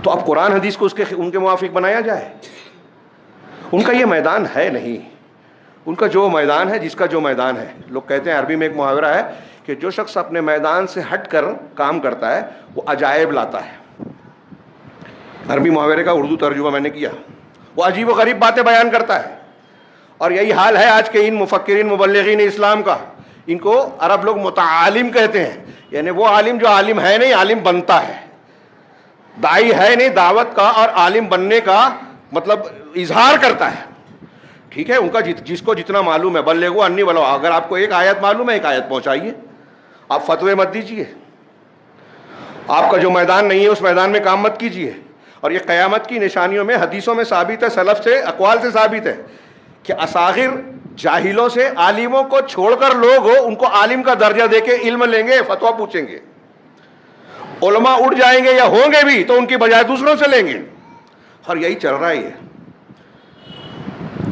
تو اب قرآن حدیث کو ان کے موافق بنایا جائے, ان کا یہ میدان ہے نہیں. ان کا جو میدان ہے, جس کا جو میدان ہے, لوگ کہتے ہیں عربی میں ایک محاورہ ہے کہ جو شخص اپنے میدان سے ہٹ کر کام کرتا ہے وہ عجائب لاتا ہے. عربی محاورے کا اردو ترجمہ میں نے کیا, وہ عجیب و غریب باتیں بیان کرتا ہے. اور یہی حال ہے آج کے ان مفکرین مبلغین اسلام کا. ان کو عرب لوگ متعالم کہتے ہیں, یعنی وہ عالم جو عالم ہے نہیں, عالم بنتا ہے. داعی ہے نہیں, دعوت کا اور عالم بننے کا مطلب اظہار کرتا ہے. ٹھیک ہے, ان کا جس کو جتنا معلوم ہے, بلغوا انی ولو, اگر آپ کو ایک آیت معلوم ہے ایک آیت پہنچائیے, آپ فتوے مت دیجیے. آپ کا جو میدان نہیں ہے اس میدان میں کام مت کیجیے. اور یہ قیامت کی نشانیوں میں حدیثوں میں ثابت ہے, سلف سے اقوال سے ثابت ہے کہ اصاغر جاہلوں سے عالموں کو چھوڑ کر لوگ ان کو عالم کا درجہ دے کے علم لیں گے, فتویٰ پوچھیں گے. علماء اٹھ جائیں گے یا ہوں گے بھی تو ان کی بجائے دوسروں سے لیں گے. اور یہی چل رہا ہے.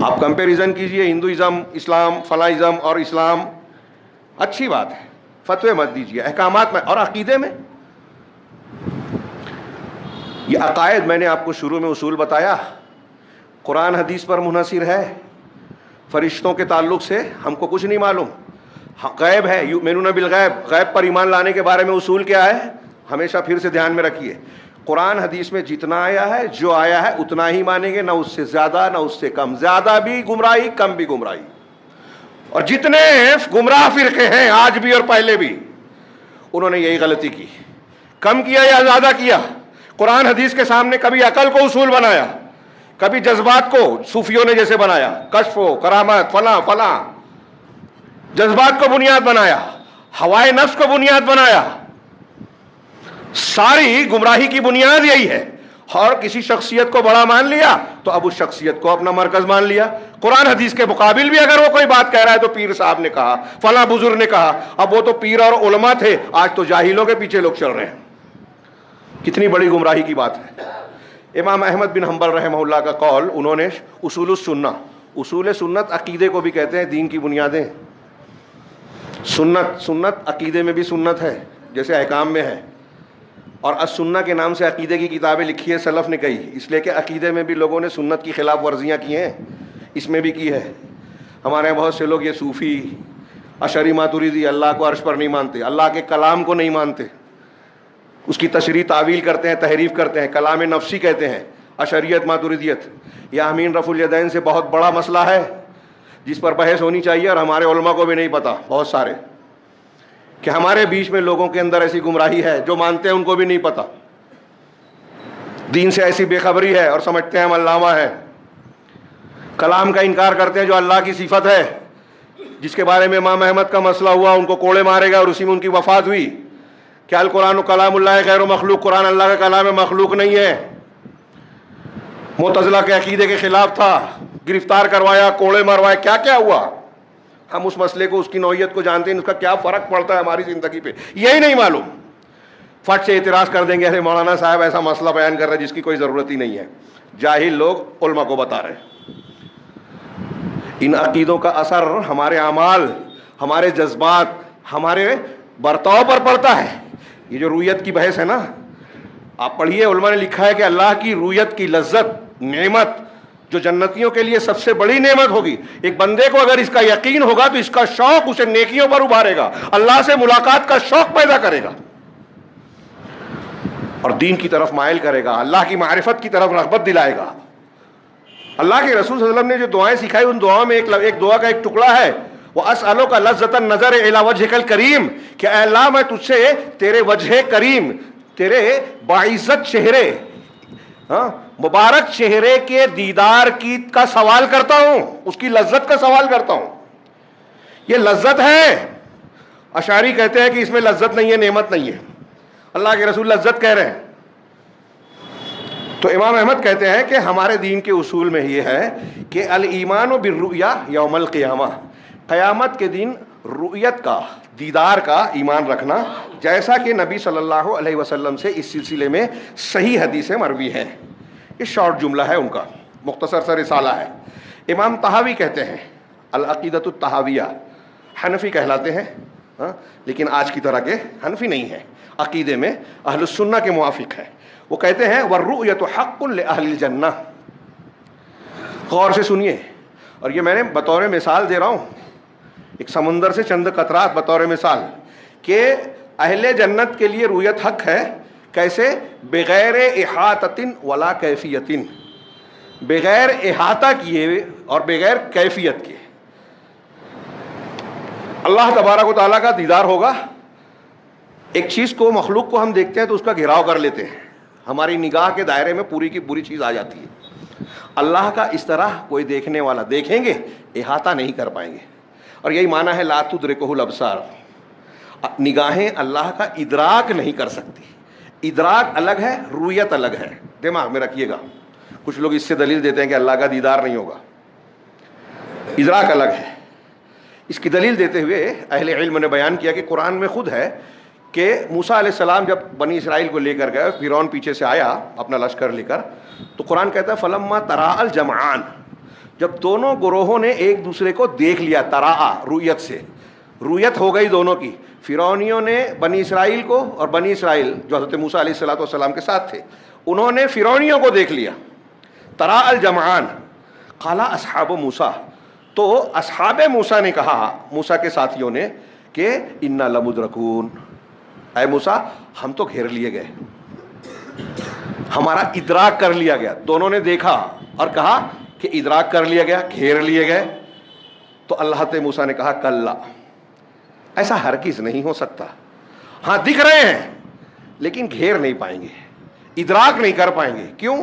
آپ کمپیریزن کیجئے ہندوازم, اسلام, فلاں اور اسلام, اچھی بات ہے, فتوے مت دیجیے احکامات میں. اور عقیدے میں یہ عقائد میں نے آپ کو شروع میں اصول بتایا, قرآن حدیث پر منحصر ہے. فرشتوں کے تعلق سے ہم کو کچھ نہیں معلوم, غیب ہے, یؤمنون بالغیب, غیب پر ایمان لانے کے بارے میں اصول کیا ہے, ہمیشہ پھر سے دھیان میں رکھیے. قرآن حدیث میں جتنا آیا ہے, جو آیا ہے اتنا ہی مانیں گے, نہ اس سے زیادہ نہ اس سے کم. زیادہ بھی گمراہی, کم بھی گمراہی. اور جتنے گمراہ فرقے ہیں آج بھی اور پہلے بھی, انہوں نے یہی غلطی کی. کم کیا یا زیادہ کیا, قرآن حدیث کے سامنے کبھی عقل کو اصول بنایا, کبھی جذبات کو صوفیوں نے جیسے بنایا, کشف و کرامت فلاں فلاں, جذبات کو بنیاد بنایا, ہوائے نفس کو بنیاد بنایا. ساری گمراہی کی بنیاد یہی ہے. اور کسی شخصیت کو بڑا مان لیا تو اب اس شخصیت کو اپنا مرکز مان لیا. قرآن حدیث کے مقابل بھی اگر وہ کوئی بات کہہ رہا ہے تو پیر صاحب نے کہا, فلاں بزرگ نے کہا. اب وہ تو پیر اور علماء تھے, آج تو جاہلوں کے پیچھے لوگ چل رہے ہیں. کتنی بڑی گمراہی کی بات ہے. امام احمد بن حنبل رحمہ اللہ کا قول, انہوں نے اصول السنہ, اصول سنت عقیدے کو بھی کہتے ہیں, دین کی بنیادیں. سنت عقیدے میں بھی سنت ہے جیسے احکام میں ہے. اور السنہ کے نام سے عقیدے کی کتابیں لکھی ہے سلف نے کئی, اس لیے کہ عقیدے میں بھی لوگوں نے سنت کی خلاف ورزیاں کی ہیں, اس میں بھی کی ہے. ہمارے یہاں بہت سے لوگ یہ صوفی, اشعری ماتریدی اللہ کو عرش پر نہیں مانتے, اللہ کے کلام کو نہیں مانتے, اس کی تشریح تعویل کرتے ہیں, تحریف کرتے ہیں, کلام نفسی کہتے ہیں. اشعریت ماتریدیت یا امین رفع الیدین سے بہت بڑا مسئلہ ہے جس پر بحث ہونی چاہیے, اور ہمارے علماء کو بھی نہیں پتا بہت سارے, کہ ہمارے بیچ میں لوگوں کے اندر ایسی گمراہی ہے جو مانتے ہیں ان کو بھی نہیں پتا. دین سے ایسی بے خبری ہے اور سمجھتے ہیں ہم علامہ ہیں. کلام کا انکار کرتے ہیں جو اللہ کی صفت ہے, جس کے بارے میں امام احمد کا مسئلہ ہوا, ان کو کوڑے مارے گا اور اسی میں ان کی وفات ہوئی. کیا القرآن کلام اللہ غیر مخلوق, قرآن اللہ کا کلام مخلوق نہیں ہے. معتزلہ کے عقیدے کے خلاف تھا, گرفتار کروایا, کوڑے مروایا, کیا کیا ہوا. ہم اس مسئلے کو, اس کی نوعیت کو جانتے ہیں, اس کا کیا فرق پڑتا ہے ہماری زندگی پہ, یہی نہیں معلوم. فٹ سے اعتراض کر دیں گے, ارے مولانا صاحب ایسا مسئلہ بیان کر رہے ہیں جس کی کوئی ضرورت ہی نہیں ہے. جاہل لوگ علماء کو بتا رہے ہیں. ان عقیدوں کا اثر ہمارے اعمال، ہمارے جذبات، ہمارے برتاؤ پر پڑتا ہے. یہ جو رویت کی بحث ہے نا، آپ پڑھیے، علماء نے لکھا ہے کہ اللہ کی رویت کی لذت، نعمت جو جنتیوں کے لیے سب سے بڑی نعمت ہوگی، ایک بندے کو اگر اس کا یقین ہوگا تو اس کا شوق اسے نیکیوں پر ابھارے گا، اللہ سے ملاقات کا شوق پیدا کرے گا اور دین کی طرف مائل کرے گا، اللہ کی معرفت کی طرف رغبت دلائے گا. اللہ کے رسول صلی اللہ علیہ وسلم نے جو دعائیں سکھائی، ان دعاؤں میں ایک دعا کا ایک ٹکڑا ہے، وَأَسْأَلُكَ لَذَّةَ النَّظَرِ إِلَىٰ وَجْهِكَ الْكَرِيمِ، کہ اے اللہ میں تجھ سے تیرے وجہ کریم، تیرے باعزت چہرے، مبارک چہرے کے دیدار کا سوال کرتا ہوں، اس کی لذت کا سوال کرتا ہوں. یہ لذت ہے. اشعری کہتے ہیں کہ اس میں لذت نہیں ہے، نعمت نہیں ہے. اللہ کے رسول لذت کہہ رہے ہیں. تو امام احمد کہتے ہیں کہ ہمارے دین کے اصول میں یہ ہے کہ الایمان بالرؤیا یوم القیامہ، قیامت کے دن رؤیت کا، دیدار کا ایمان رکھنا، جیسا کہ نبی صلی اللہ علیہ وسلم سے اس سلسلے میں صحیح حدیثیں مروی ہیں. یہ شارٹ جملہ ہے، ان کا مختصر سا رسالہ ہے. امام طحاوی کہتے ہیں، العقیدۃ الطحاویہ، حنفی کہلاتے ہیں، لیکن آج کی طرح کے حنفی نہیں ہیں، عقیدے میں اہل السنہ کے موافق ہے. وہ کہتے ہیں والرؤیۃ حق لأہل الجنہ. غور سے سنیے، اور یہ میں نے بطور مثال دے رہا ہوں، ایک سمندر سے چند قطرات بطور مثال، کہ اہل جنت کے لیے رؤیت حق ہے. کیسے؟ بغیر احاطۃ ولا کیفیت، بغیر احاطہ کیے اور بغیر کیفیت کے. اللہ تبارک و تعالیٰ کا دیدار ہوگا. ایک چیز کو، مخلوق کو ہم دیکھتے ہیں تو اس کا گھیراؤ کر لیتے ہیں، ہماری نگاہ کے دائرے میں پوری کی پوری چیز آ جاتی ہے. اللہ کا اس طرح کوئی دیکھنے والا دیکھیں گے، احاطہ نہیں کر پائیں گے. اور یہی معنی ہے لا تدرکہ الابصار، نگاہیں اللہ کا ادراک نہیں کر سکتی. ادراک الگ ہے، رؤیت الگ ہے. دماغ میں رکھیے گا. کچھ لوگ اس سے دلیل دیتے ہیں کہ اللہ کا دیدار نہیں ہوگا. ادراک الگ ہے. اس کی دلیل دیتے ہوئے اہل علم نے بیان کیا کہ قرآن میں خود ہے کہ موسیٰ علیہ السلام جب بنی اسرائیل کو لے کر گئے، فرعون پیچھے سے آیا اپنا لشکر لے کر، تو قرآن کہتا ہے فلما تراءى الجمعان، جب دونوں گروہوں نے ایک دوسرے کو دیکھ لیا، تراءى رؤیت سے، رؤیت ہو گئی دونوں کی. فرعونیوں نے بنی اسرائیل کو، اور بنی اسرائیل جو حضرت موسیٰ علیہ السلام کے ساتھ تھے، انہوں نے فرعونیوں کو دیکھ لیا. تراءى الجمعان قال اصحاب موسیٰ، تو اصحاب موسیٰ نے کہا، موسیٰ کے ساتھیوں نے، کہ انا لمدرکون، اے موسیٰ ہم تو گھیر لیے گئے، ہمارا ادراک کر لیا گیا. دونوں نے دیکھا اور کہا کہ ادراک کر لیا گیا، گھیر لیے گئے. تو اللہ تعالی موسیٰ نے کہا کلا، ایسا ہرگز نہیں ہو سکتا. ہاں دکھ رہے ہیں لیکن گھیر نہیں پائیں گے، ادراک نہیں کر پائیں گے. کیوں؟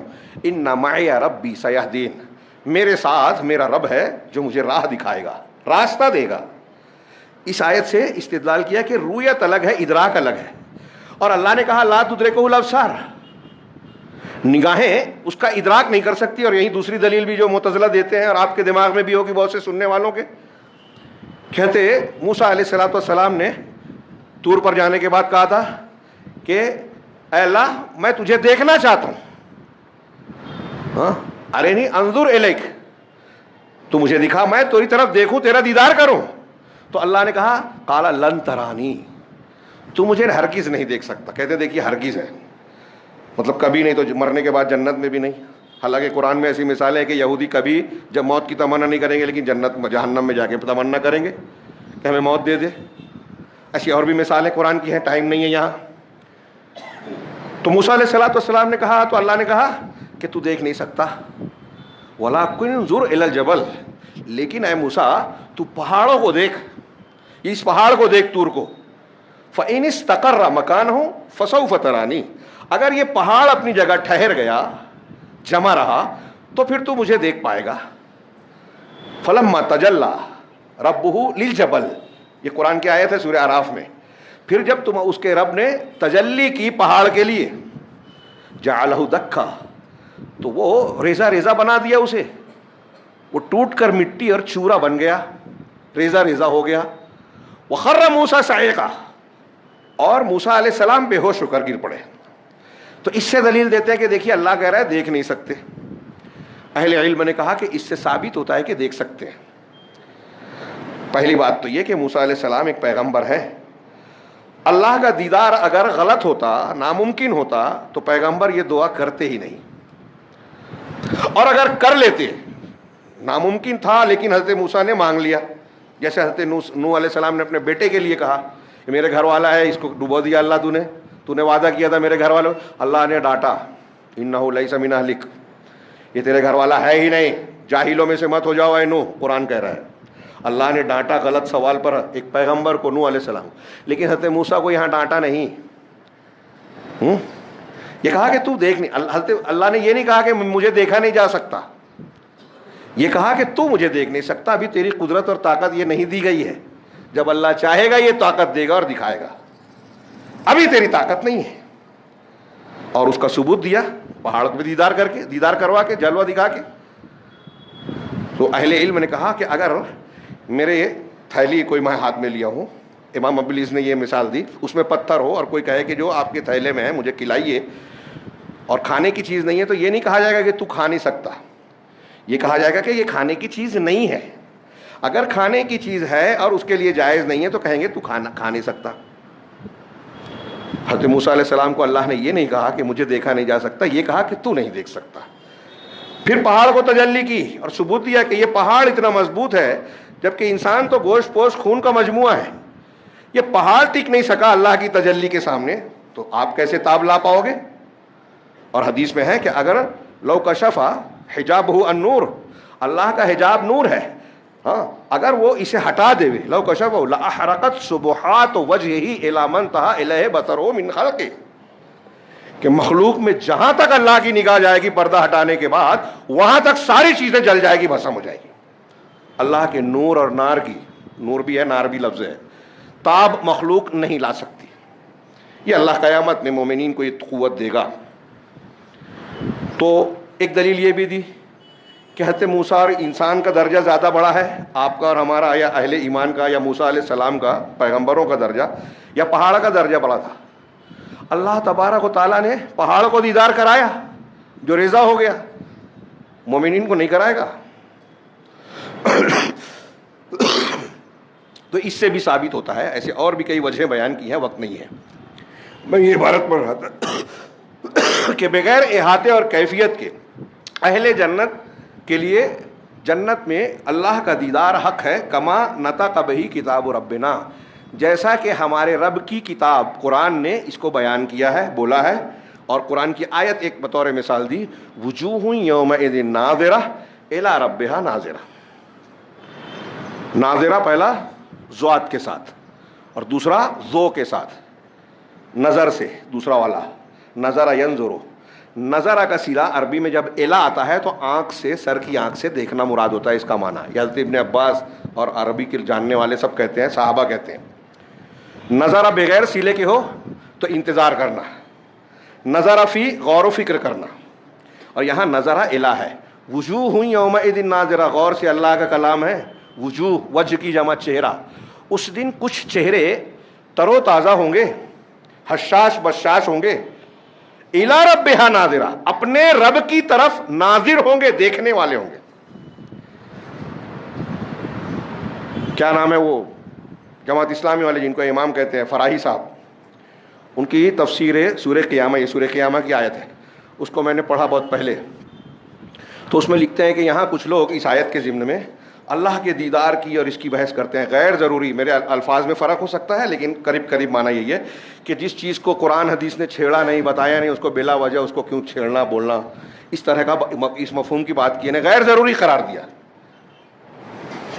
ان معی ربی سیہدین، میرے ساتھ میرا رب ہے جو مجھے راہ دکھائے گا، راستہ دے گا. اس آیت سے استدلال کیا کہ رؤیت الگ ہے، ادراک الگ ہے. اور اللہ نے کہا لا تدرکہ الابصار، نگاہیں اس کا ادراک نہیں کر سکتی. اور یہی دوسری دلیل بھی جو معتزلہ دیتے ہیں، اور آپ کے دماغ میں بھی ہوگی بہت سے سننے والوں کے، کہتے موسیٰ علیہ السلام نے طور پر جانے کے بعد کہا تھا کہ اے اللہ میں تجھے دیکھنا چاہتا ہوں، ارینی انظر الیک، تو مجھے دکھا، میں تیری طرف دیکھوں، تیرا دیدار کروں. تو اللہ نے کہا قال لن ترانی، تو مجھے ہرگز نہیں دیکھ سکتا. کہتے دیکھیے ہرگز ہے مطلب کبھی نہیں، تو مرنے کے بعد جنت میں بھی نہیں. حالانکہ قرآن میں ایسی مثال ہے کہ یہودی کبھی جب موت کی تمنا نہیں کریں گے لیکن جنت جہنم میں جا کے تمنا کریں گے کہ ہمیں موت دے دے. ایسی اور بھی مثالیں قرآن کی ہیں، ٹائم نہیں ہے یہاں. تو موسیٰ علیہ السلام نے کہا، تو اللہ نے کہا کہ تو دیکھ نہیں سکتا. وَلَكِنْ انظُرْ إِلَى الْجَبَلِ، لیکن اے موسیٰ تو پہاڑوں کو دیکھ، اس پہاڑ کو دیکھ، طور کو. فَإِنِ اسْتَقَرَّ مَكَانَهُ فَسَوْفَ تَرَانِي، اگر یہ پہاڑ اپنی جگہ ٹھہر گیا، جمع رہا، تو پھر تو مجھے دیکھ پائے گا. فَلَمَّا تَجَلَّى رَبُّهُ لِلْجَبَلِ، یہ قرآن کی آیت ہے سورہ اعراف میں. پھر جب تم اس کے رب نے تجلی کی پہاڑ کے لیے، جَعَلَهُ دَكَّا، تو وہ ریزہ ریزہ بنا دیا اسے، وہ ٹوٹ کر مٹی اور چورا بن گیا، ریزہ ریزہ ہو گیا. وَخَرَّ مُوسَىٰ صَعِقًا، اور موسیٰ علیہ السلام بے ہوش ہو کر گر پڑے. تو اس سے دلیل دیتے ہیں کہ دیکھیے اللہ کہہ رہا ہے دیکھ نہیں سکتے. اہل علم نے کہا کہ اس سے ثابت ہوتا ہے کہ دیکھ سکتے ہیں. پہلی بات تو یہ کہ موسیٰ علیہ السلام ایک پیغمبر ہے. اللہ کا دیدار اگر غلط ہوتا، ناممکن ہوتا، تو پیغمبر یہ دعا کرتے ہی نہیں. اور اگر کر لیتے، ناممکن تھا لیکن حضرت موسیٰ نے مانگ لیا، جیسے حضرت نوح علیہ السلام نے اپنے بیٹے کے لیے کہا کہ میرے گھر والا ہے، اس کو ڈبو دیا اللہ تو نے وعدہ کیا تھا میرے گھر والوں. اللہ نے ڈانٹا، انہ لیس من اہلک، یہ تیرے گھر والا ہے ہی نہیں، جاہلوں میں سے مت ہو جاؤ اے نوح، قرآن کہہ رہا ہے. اللہ نے ڈانٹا غلط سوال پر ایک پیغمبر کو، نوح علیہ السلام. لیکن حضرت موسیٰ کو یہاں ڈانٹا نہیں. یہ کہا کہ تو دیکھ نہیں، اللہ نے یہ نہیں کہا کہ مجھے دیکھا نہیں جا سکتا، یہ کہا کہ تو مجھے دیکھ نہیں سکتا، ابھی تیری قدرت اور طاقت یہ نہیں دی گئی ہے. جب اللہ چاہے گا یہ طاقت دے گا اور دکھائے گا، ابھی تیری طاقت نہیں ہے. اور اس کا ثبوت دیا پہاڑ پہ دیدار کروا کے، جلوہ دکھا کے. تو اہل علم نے کہا کہ اگر میرے تھیلی کوئی میں ہاتھ میں لیا ہوں، امام ابلیس نے یہ مثال دی، اس میں پتھر ہو اور کوئی کہے کہ جو آپ کے تھیلے میں ہے مجھے کھلائیے، اور کھانے کی چیز نہیں ہے، تو یہ نہیں کہا جائے گا کہ تو کھا نہیں سکتا، یہ کہا جائے گا کہ یہ کھانے کی چیز نہیں ہے. اگر کھانے کی چیز ہے اور اس کے لیے جائز نہیں ہے تو کہیں گے تو کھا نہیں سکتا. حضرت موسیٰ علیہ السلام کو اللہ نے یہ نہیں کہا کہ مجھے دیکھا نہیں جا سکتا، یہ کہا کہ تو نہیں دیکھ سکتا. پھر پہاڑ کو تجلی کی اور ثبوت دیا کہ یہ پہاڑ اتنا مضبوط ہے، جبکہ انسان تو گوشت پوشت خون کا مجموعہ ہے. یہ پہاڑ ٹک نہیں سکا اللہ کی تجلی کے سامنے، تو آپ کیسے تاب لا پاؤ گے؟ اور حدیث میں ہے کہ اگر لو کشف حجابہ النور، اللہ کا حجاب نور ہے، ہاں اگر وہ اسے ہٹا دے، لو کشف لاحرقت سبحات وجہہ الی من انتہی الیہ بصرہ من خلقہ، کہ مخلوق میں جہاں تک اللہ کی نگاہ جائے گی پردہ ہٹانے کے بعد، وہاں تک ساری چیزیں جل جائے گی، بھسم ہو جائے گی. اللہ کے نور اور نار کی، نور بھی ہے نار بھی لفظ ہے، تاب مخلوق نہیں لا سکتی. یہ اللہ قیامت میں مومنین کو یہ قوت دے گا. تو ایک دلیل یہ بھی دی کہ حضرت موسیٰ اور انسان کا درجہ زیادہ بڑا ہے، آپ کا اور ہمارا، یا اہل ایمان کا، یا موسیٰ علیہ السلام کا، پیغمبروں کا درجہ، یا پہاڑ کا درجہ بڑا تھا. اللہ تبارک و تعالیٰ نے پہاڑ کو دیدار کرایا جو رضا ہو گیا، مومنین کو نہیں کرائے گا. تو اس سے بھی ثابت ہوتا ہے، ایسے اور بھی کئی وجہیں بیان کی ہیں، وقت نہیں ہے. میں یہ عبارت پڑھ رہا تھا کہ بغیر احاطے اور کیفیت کے اہل جنت کے لیے جنت میں اللہ کا دیدار حق ہے. کما نطق بہ کتاب ربنا، جیسا کہ ہمارے رب کی کتاب قرآن نے اس کو بیان کیا ہے، بولا ہے. اور قرآن کی آیت ایک بطور مثال دی، وجوہ یومئذ ناظرہ الی ربہا ناظرہ. ناظرہ پہلا ذات کے ساتھ اور دوسرا ذو کے ساتھ، نظر سے دوسرا والا، نظر ینظرو. نظرہ کا سیلا عربی میں جب الا آتا ہے تو آنکھ سے، سر کی آنکھ سے دیکھنا مراد ہوتا ہے، اس کا معنی. حضرت ابن عباس اور عربی کے جاننے والے سب کہتے ہیں، صحابہ کہتے ہیں. نظرہ بغیر سیلے کے ہو تو انتظار کرنا، نظرہ فی غور و فکر کرنا. اور یہاں نظرہ الا ہے. وجوہ یومئذ ناظرہ، غور سے اللہ کا کلام ہے. وجوہ، وجہ کی جمع چہرہ. اس دن کچھ چہرے تر و تازہ ہوں گے، حشاش بشاش ہوں گے. الی ربہا ناظرہ، اپنے رب کی طرف ناظر ہوں گے، دیکھنے والے ہوں گے. کیا نام ہے وہ جماعت اسلامی والے جن کو امام کہتے ہیں، فراہی صاحب، ان کی تفسیر ہے سورہ قیامہ، یہ سورہ قیامہ کی آیت ہے، اس کو میں نے پڑھا بہت پہلے. تو اس میں لکھتے ہیں کہ یہاں کچھ لوگ اس آیت کے ضمن میں اللہ کے دیدار کی اور اس کی بحث کرتے ہیں. غیر ضروری، میرے الفاظ میں فرق ہو سکتا ہے لیکن قریب معنی یہی ہے کہ جس چیز کو قرآن حدیث نے چھیڑا نہیں، بتایا نہیں، اس کو بلا وجہ اس کو کیوں چھیڑنا، بولنا، اس طرح کا اس مفہوم کی بات کی ہے، غیر ضروری قرار دیا.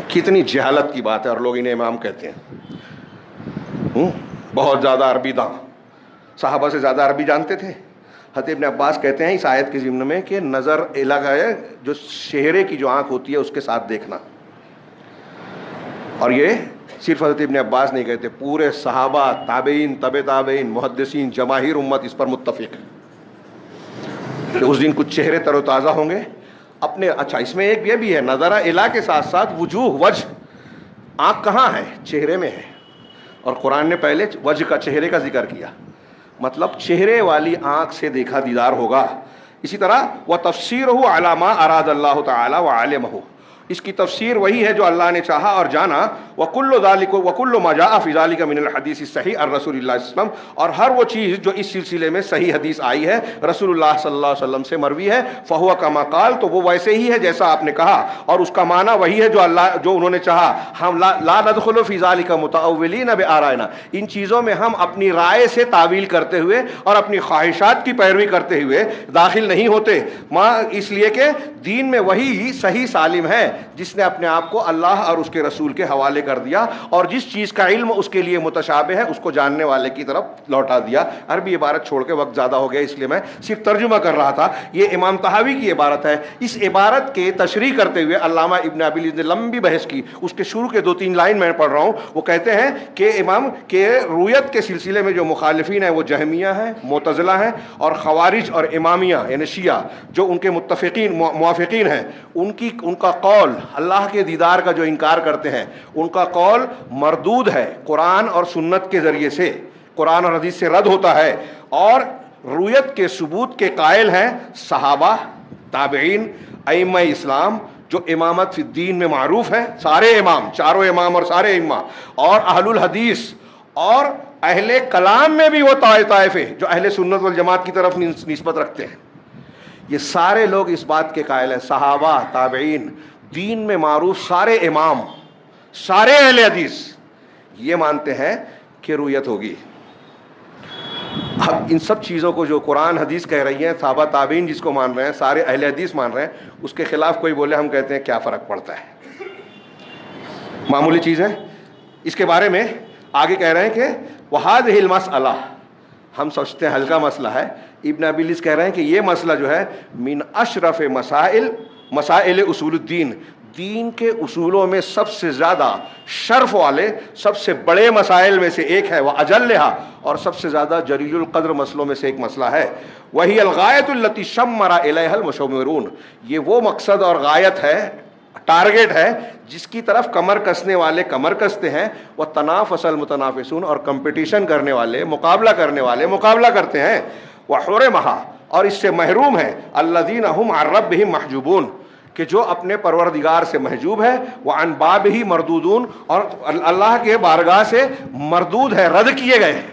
کتنی جہالت کی بات ہے، اور لوگ انہیں امام کہتے ہیں. بہت زیادہ عربی داں، صحابہ سے زیادہ عربی جانتے تھے. حضرت ابن عباس کہتے ہیں اس آیت کے ضمن میں کہ نظر الگ ہے، جو چہرے کی جو آنکھ ہوتی ہے اس کے ساتھ دیکھنا. اور یہ صرف حضرت ابن عباس نہیں کہتے، پورے صحابہ، تابعین، طب تابعین، محدثین، جماہیر امت اس پر متفق ہے کہ اس دن کچھ چہرے تر و تازہ ہوں گے اپنے. اچھا، اس میں ایک یہ بھی ہے، نظرہ الا کے ساتھ ساتھ وجوہ، وجہ، آنکھ کہاں ہے؟ چہرے میں ہے. اور قرآن نے پہلے وجہ کا، چہرے کا ذکر کیا، مطلب چہرے والی آنکھ سے دیکھا دیدار ہوگا. اسی طرح وَتَفْسِيرُهُ عَلَى مَا أَرَادَ اللَّهُ تَعَالَى وَعَلِمَهُ، اس کی تفسیر وہی ہے جو اللہ نے چاہا اور جانا. وَكُلُّ ذَلِكَ وَكُلُّ مَا جَاءَ فِي ذَلِكَ مِنَ الْحَدِيثِ الصَّحِيحِ عن رسول اللہ صلی اللہ علیہ وسلم, اور ہر وہ چیز جو اس سلسلے میں صحیح حدیث آئی ہے رسول اللہ صلی اللہ علیہ وسلم سے مروی ہے, فَهُوَ كَمَا قَالَ, تو وہ ویسے ہی ہے جیسا آپ نے کہا, اور اس کا معنی وہی ہے جو انہوں نے چاہا. ہم لا ندخل فی ذلک متأولین بآرائنا, ان چیزوں میں ہم اپنی رائے سے تعویل کرتے ہوئے اور اپنی خواہشات کی پیروی کرتے ہوئے داخل نہیں ہوتے. اس لیے کہ دین میں وہی صحیح سالم ہے جس نے اپنے آپ کو اللہ اور اس کے رسول کے حوالے کر دیا, اور جس چیز کا علم اس کے لیے متشابہ ہے اس کو جاننے والے کی طرف لوٹا دیا. عربی عبارت چھوڑ کے وقت زیادہ ہو گیا اس لیے میں صرف ترجمہ کر رہا تھا. یہ امام طحاوی کی عبارت ہے. اس عبارت کے تشریح کرتے ہوئے علامہ ابن ابی العز نے لمبی بحث کی. اس کے شروع کے 2-3 لائن میں پڑھ رہا ہوں. وہ کہتے ہیں کہ امام کے رویت کے سلسلے میں جو مخالفین ہیں وہ جہمیہ ہیں, معتزلہ ہیں, اور خوارج اور امامیہ یعنی شیعہ جو ان کے موافقین ہیں, ان کا قول اللہ کے دیدار کا جو انکار کرتے ہیں ان کا قول مردود ہے, قرآن اور سنت کے ذریعے سے, قرآن اور حدیث سے رد ہوتا ہے. اور رویت کے ثبوت کے قائل ہیں صحابہ, تابعین, ائمہ اسلام جو امامت فی الدین میں معروف ہیں, سارے امام, چاروں امام اور سارے ائمہ, اور اہل الحدیث, اور اہل کلام میں بھی وہ طائفے جو اہل سنت والجماعت کی طرف نسبت رکھتے ہیں. یہ سارے لوگ اس بات کے قائل ہیں, صحابہ, تابعین, دین میں معروف سارے امام, سارے اہل حدیث, یہ مانتے ہیں کہ رویت ہوگی. اب ان سب چیزوں کو جو قرآن حدیث کہہ رہی ہیں, صحابہ تابعین جس کو مان رہے ہیں, سارے اہل حدیث مان رہے ہیں, اس کے خلاف کوئی بولے ہم کہتے ہیں کیا فرق پڑتا ہے, معمولی چیز ہے. اس کے بارے میں آگے کہہ رہے ہیں کہ وَهَذِهِ الْمَسْأَلَةُ, ہم سوچتے ہیں ہلکا مسئلہ ہے. ابن ابی العز کہہ رہے ہیں کہ یہ مسئلہ جو ہے من اشرف مسائل اصول الدین, دین کے اصولوں میں سب سے زیادہ شرف والے, سب سے بڑے مسائل میں سے ایک ہے. وَأَجَلِّهَا, اور سب سے زیادہ جلیل القدر مسئلوں میں سے ایک مسئلہ ہے. وَهِيَ الْغَایَةُ الَّتِي شَمَّرَ إِلَيْهَا الْمُشَمِّرُونَ, یہ وہ مقصد اور غایت ہے, ٹارگٹ ہے جس کی طرف کمر کسنے والے کمر کستے ہیں. وَتَنَافَسَ الْمُتَنَافِسُونَ, اور کمپٹیشن کرنے والے, مقابلہ کرنے والے مقابلہ کرتے ہیں. وَحُرِمَهَا, اور اس سے محروم ہیں الَّذِينَ هُمْ عَن رَبِّهِمْ مَحْجُوبُونَ, کہ جو اپنے پروردگار سے محجوب ہے. وَعَن بَابِهِ مَرْدُودُونَ, اور اللہ کے بارگاہ سے مردود ہے, رد کیے گئے ہیں,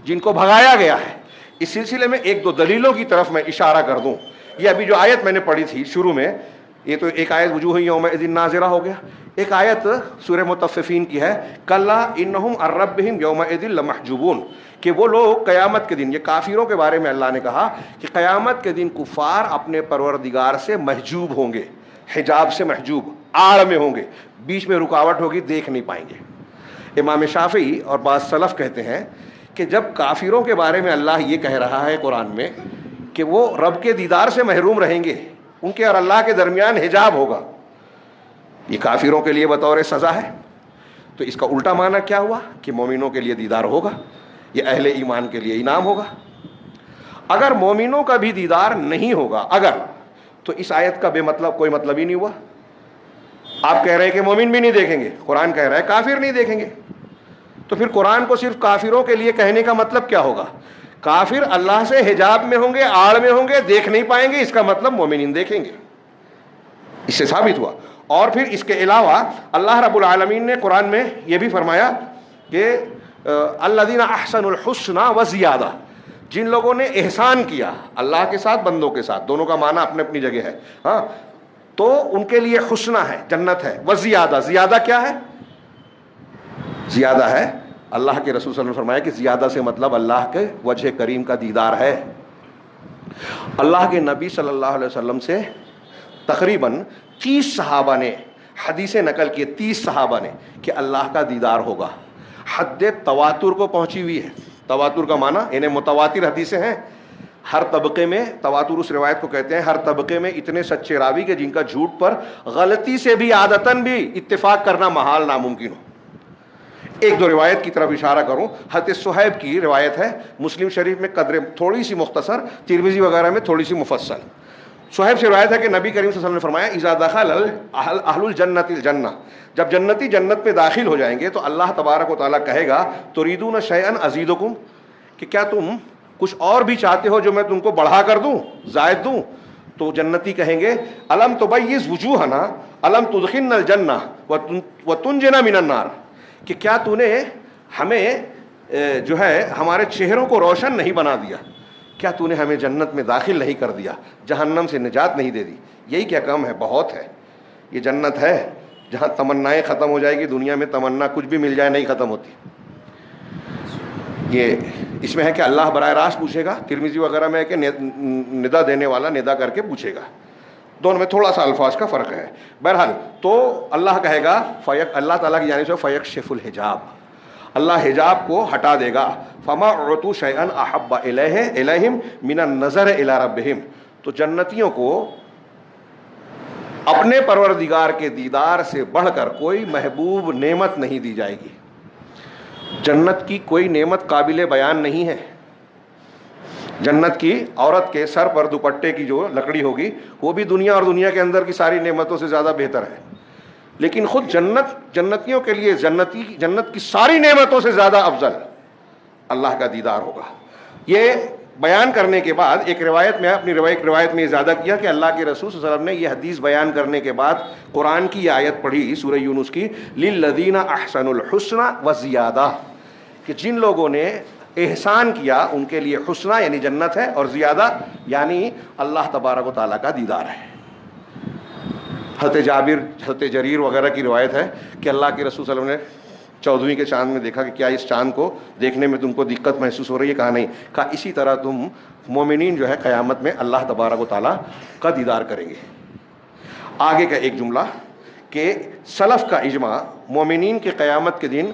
جن کو بھگایا گیا ہے. اس سلسلے میں 1-2 دلیلوں کی طرف میں اشارہ کر دوں. یہ ابھی جو آیت میں نے پڑھی تھی شروع میں, یہ تو ایک آیت وجوہ یومئذ ناظرہ ہو گیا. ایک آیت سورہ مطففین کی ہے, کلا انہم عن ربہم یومئذ لمحجوبون, کہ وہ لوگ قیامت کے دن, یہ کافروں کے بارے میں اللہ نے کہا کہ قیامت کے دن کفار اپنے پروردگار سے محجوب ہوں گے, حجاب سے محجوب, آڑ میں ہوں گے, بیچ میں رکاوٹ ہوگی, دیکھ نہیں پائیں گے. امام شافعی اور بعض سلف کہتے ہیں کہ جب کافروں کے بارے میں اللہ یہ کہہ رہا ہے قرآن میں کہ وہ رب کے دیدار سے محروم رہیں گے, ان کے اور اللہ کے درمیان حجاب ہوگا, یہ کافروں کے لیے بطور سزا ہے. تو اس کا الٹا معنی کیا ہوا کہ مومنوں کے لیے دیدار ہوگا, یہ اہل ایمان کے لیے انعام ہوگا. اگر مومنوں کا بھی دیدار نہیں ہوگا اگر, تو اس آیت کا بے مطلب کوئی مطلب ہی نہیں ہوا. آپ کہہ رہے ہیں کہ مومن بھی نہیں دیکھیں گے, قرآن کہہ رہا ہے کافر نہیں دیکھیں گے, تو پھر قرآن کو صرف کافروں کے لیے کہنے کا مطلب کیا ہوگا؟ کافر اللہ سے حجاب میں ہوں گے, آڑ میں ہوں گے, دیکھ نہیں پائیں گے, اس کا مطلب مومنین دیکھیں گے. اس سے ثابت ہوا. اور پھر اس کے علاوہ اللہ رب العالمین نے قرآن میں یہ بھی فرمایا کہ الذین احسنوا الحسنى وزیادہ, جن لوگوں نے احسان کیا اللہ کے ساتھ, بندوں کے ساتھ, دونوں کا معنی اپنے اپنی جگہ ہے, ہاں, تو ان کے لیے حسنہ ہے, جنت ہے. وزیادہ, زیادہ کیا ہے؟ زیادہ ہے, اللہ کے رسول صلی اللہ علیہ وسلم نے فرمایا کہ زیادہ سے مطلب اللہ کے وجہ کریم کا دیدار ہے. اللہ کے نبی صلی اللہ علیہ وسلم سے تقریباً 30 صحابہ نے حدیثیں نقل کی, 30 صحابہ نے, کہ اللہ کا دیدار ہوگا. حد تواتر کو پہنچی ہوئی ہے. تواتر کا معنی انہیں متواتر حدیثیں ہیں. ہر طبقے میں, تواتر اس روایت کو کہتے ہیں, ہر طبقے میں اتنے سچے راوی کہ جن کا جھوٹ پر غلطی سے بھی عادتاً بھی اتفاق کرنا محال, ناممکن ہو. 1-2 روایت کی طرف اشارہ کروں. حضرت صہیب کی روایت ہے, مسلم شریف میں قدر تھوڑی سی مختصر, ترمذی وغیرہ میں تھوڑی سی مفصل. صہیب سے روایت ہے کہ نبی کریم صلی اللہ علیہ وسلم نے فرمایا اذا دخل اہل الجنت الجنہ, جب جنتی جنت میں داخل ہو جائیں گے تو اللہ تبارک و تعالیٰ کہے گا تريدون شيئا ازيدكم, کہ کیا تم کچھ اور بھی چاہتے ہو جو میں تم کو بڑھا کر دوں, زائد دوں؟ تو جنتی کہیں گے الم تبیض وجوہنا الم تدخلنا الجنہ وتنجنا من النار، کہ کیا تو نے ہمیں جو ہے ہمارے چہروں کو روشن نہیں بنا دیا، کیا تو نے ہمیں جنت میں داخل نہیں کر دیا، جہنم سے نجات نہیں دے دی. یہی کیا کم ہے، بہت ہے. یہ جنت ہے جہاں تمنائیں ختم ہو جائے گی، دنیا میں تمنا کچھ بھی مل جائے نہیں ختم ہوتی. یہ اس میں ہے کہ اللہ براہ راست پوچھے گا، ترمذی وغیرہ میں ہے کہ ندا دینے والا ندا کر کے پوچھے گا. دونوں میں تھوڑا سا الفاظ کا فرق ہے. بہرحال تو اللہ کہے گا اللہ تعالیٰ کی جانب سے فیکشف الحجاب، اللہ حجاب کو ہٹا دے گا. فما اعطوا شیئا احب الیہم من النظر الی ربہم، تو جنتیوں کو اپنے پروردگار کے دیدار سے بڑھ کر کوئی محبوب نعمت نہیں دی جائے گی. جنت کی کوئی نعمت قابل بیان نہیں ہے. جنت کی عورت کے سر پر دوپٹے کی جو لکڑی ہوگی وہ بھی دنیا اور دنیا کے اندر کی ساری نعمتوں سے زیادہ بہتر ہے. لیکن خود جنتیوں کے لیے جنت کی ساری نعمتوں سے زیادہ افضل اللہ کا دیدار ہوگا. یہ بیان کرنے کے بعد ایک روایت میں اپنی روایت میں زیادہ کیا کہ اللہ کے رسول صلی اللہ علیہ وسلم نے یہ حدیث بیان کرنے کے بعد قرآن کی یہ آیت پڑھی سورہ یونس کی، للذین احسنوا الحسنى وزیادہ، کہ جن لوگوں نے احسان کیا ان کے لیے حسنہ یعنی جنت ہے، اور زیادہ یعنی اللہ تبارک و تعالیٰ کا دیدار ہے. حضرت جریر وغیرہ کی روایت ہے کہ اللہ کے رسول صلی اللہ علیہ وسلم نے 14ویں کے چاند میں دیکھا کہ کیا اس چاند کو دیکھنے میں تم کو دقت محسوس ہو رہی ہے؟ کہا نہیں. کہا اسی طرح تم مومنین جو ہے قیامت میں اللہ تبارک و تعالیٰ کا دیدار کریں گے. آگے کا ایک جملہ کہ سلف کا اجماع مومنین کے قیامت کے دن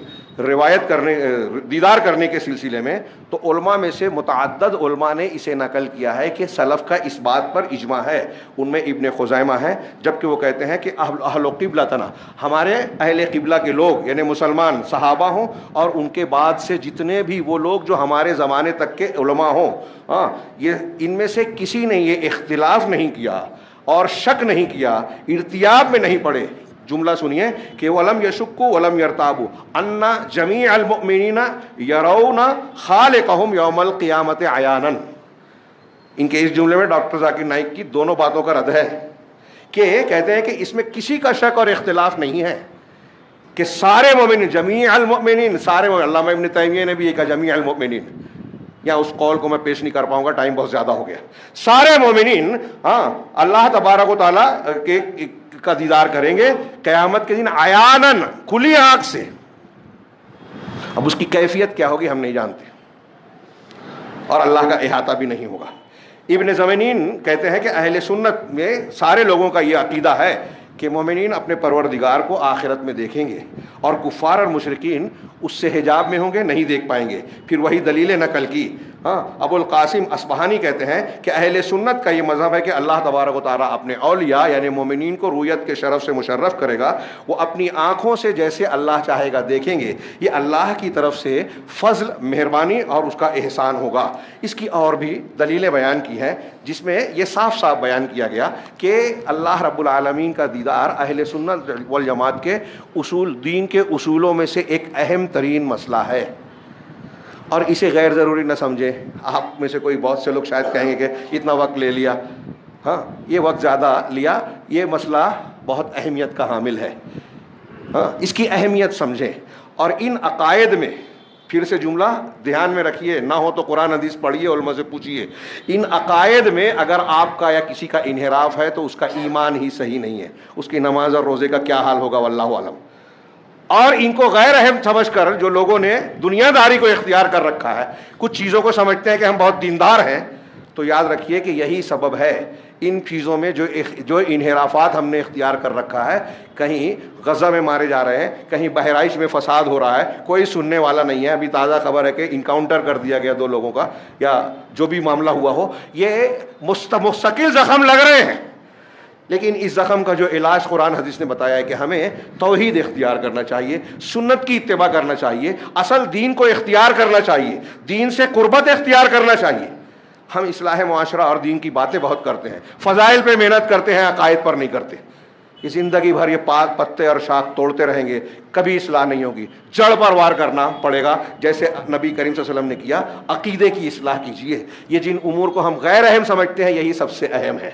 دیدار کرنے کے سلسلے میں، تو علماء میں سے متعدد علماء نے اسے نقل کیا ہے کہ سلف کا اس بات پر اجماع ہے. ان میں ابن خزیمہ ہے، جبکہ وہ کہتے ہیں کہ اہل قبلتنا، ہمارے اہل قبلہ کے لوگ یعنی مسلمان صحابہ ہوں اور ان کے بعد سے جتنے بھی وہ لوگ جو ہمارے زمانے تک کے علماء ہوں، یہ ان میں سے کسی نے یہ اختلاف نہیں کیا اور شک نہیں کیا، ارتیاب میں نہیں پڑے. جملہ سنیے کہ وَلَمْ يَشُكُّوا وَلَمْ يَرْتَابُوا أَنَّ جَمِيعَ الْمُؤْمِنِينَ يَرَوْنَ خَالِقَهُمْ يَوْمَ الْقِيَامَةِ عَيَانًا. ان کے اس جملے میں ڈاکٹر ذاکر نائک کی دونوں باتوں کا رد ہے کہ کہتے ہیں کہ اس میں کسی کا شک اور اختلاف نہیں ہے کہ سارے مومنین، جمیع المؤمنین، سارے مومنین. علامہ ابن تیمیہ نے بھی یہ کہا جمیع المؤمنین، یا اس قول کو میں پیش نہیں کر پاؤں گا، ٹائم بہت زیادہ ہو گیا. سارے مومنین اللہ تبارک و تعالیٰ کا دیدار کریں گے قیامت کے دن عیاناً، کھلی آنکھ سے. اب اس کی کیفیت کیا ہوگی ہم نہیں جانتے، اور اللہ کا احاطہ بھی نہیں ہوگا. ابن زمینین کہتے ہیں کہ اہل سنت میں سارے لوگوں کا یہ عقیدہ ہے کہ مومنین اپنے پروردگار کو آخرت میں دیکھیں گے، اور کفار اور مشرکین اس سے حجاب میں ہوں گے، نہیں دیکھ پائیں گے. پھر وہی دلیل نقل کی. ابو القاسم اصبہانی کہتے ہیں کہ اہل سنت کا یہ مذہب ہے کہ اللہ تبارک و تعالیٰ اپنے اولیاء یعنی مومنین کو رویت کے شرف سے مشرف کرے گا. وہ اپنی آنکھوں سے جیسے اللہ چاہے گا دیکھیں گے. یہ اللہ کی طرف سے فضل، مہربانی اور اس کا احسان ہوگا. اس کی اور بھی دلیلیں بیان کی ہیں جس میں یہ صاف صاف بیان کیا گیا کہ اللہ رب العالمین کا دیدار اہل سنت والجماعت کے دین کے اصولوں میں سے ایک اہم ترین مسئلہ ہے، اور اسے غیر ضروری نہ سمجھیں. آپ میں سے کوئی بہت سے لوگ شاید کہیں گے کہ اتنا وقت لے لیا. یہ وقت زیادہ لیا، یہ مسئلہ بہت اہمیت کا حامل ہے. اس کی اہمیت سمجھیں، اور ان عقائد میں پھر سے جملہ دھیان میں رکھیے، نہ ہو تو قرآن حدیث پڑھیے، علماء سے پوچھیے. ان عقائد میں اگر آپ کا یا کسی کا انحراف ہے تو اس کا ایمان ہی صحیح نہیں ہے. اس کی نماز اور روزے کا کیا حال ہوگا واللہ اعلم. اور ان کو غیر اہم سمجھ کر جو لوگوں نے دنیا داری کو اختیار کر رکھا ہے، کچھ چیزوں کو سمجھتے ہیں کہ ہم بہت دیندار ہیں، تو یاد رکھیے کہ یہی سبب ہے ان چیزوں میں جو انحرافات ہم نے اختیار کر رکھا ہے. کہیں غزہ میں مارے جا رہے ہیں، کہیں بہرائچ میں فساد ہو رہا ہے، کوئی سننے والا نہیں ہے. ابھی تازہ خبر ہے کہ انکاؤنٹر کر دیا گیا 2 لوگوں کا، یا جو بھی معاملہ ہوا ہو. یہ مستقل زخم لگ رہے ہیں، لیکن اس زخم کا جو علاج قرآن حدیث نے بتایا ہے کہ ہمیں توحید اختیار کرنا چاہیے، سنت کی اتباع کرنا چاہیے، اصل دین کو اختیار کرنا چاہیے، دین سے قربت اختیار کرنا چاہیے. ہم اصلاح معاشرہ اور دین کی باتیں بہت کرتے ہیں، فضائل پہ محنت کرتے ہیں، عقائد پر نہیں کرتے. یہ زندگی بھر یہ پات پتے اور شاخ توڑتے رہیں گے، کبھی اصلاح نہیں ہوگی. جڑ پر وار کرنا پڑے گا جیسے نبی کریم صلی اللہ علیہ وسلم نے کیا. عقیدے کی اصلاح کیجیے. یہ جن امور کو ہم غیر اہم سمجھتے ہیں یہی سب سے اہم ہے.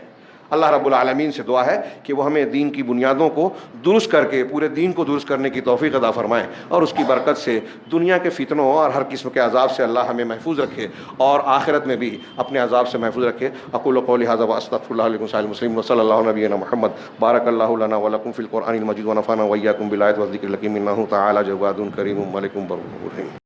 اللہ رب العالمین سے دعا ہے کہ وہ ہمیں دین کی بنیادوں کو درست کر کے پورے دین کو درست کرنے کی توفیق عطا فرمائیں، اور اس کی برکت سے دنیا کے فتنوں اور ہر قسم کے عذاب سے اللہ ہمیں محفوظ رکھے، اور آخرت میں بھی اپنے عذاب سے محفوظ رکھے۔ اقول قولی ھذا واستغفر اللہ لکم سائر المسلمین وصلی اللہ علی نبینا محمد۔ بارک اللہ لنا ولکم فی القرآن المجید ونفعنا وإیاکم بالآیات والذکر الحکیم، انہ تعالی جواد کریم ملک بر رحیم۔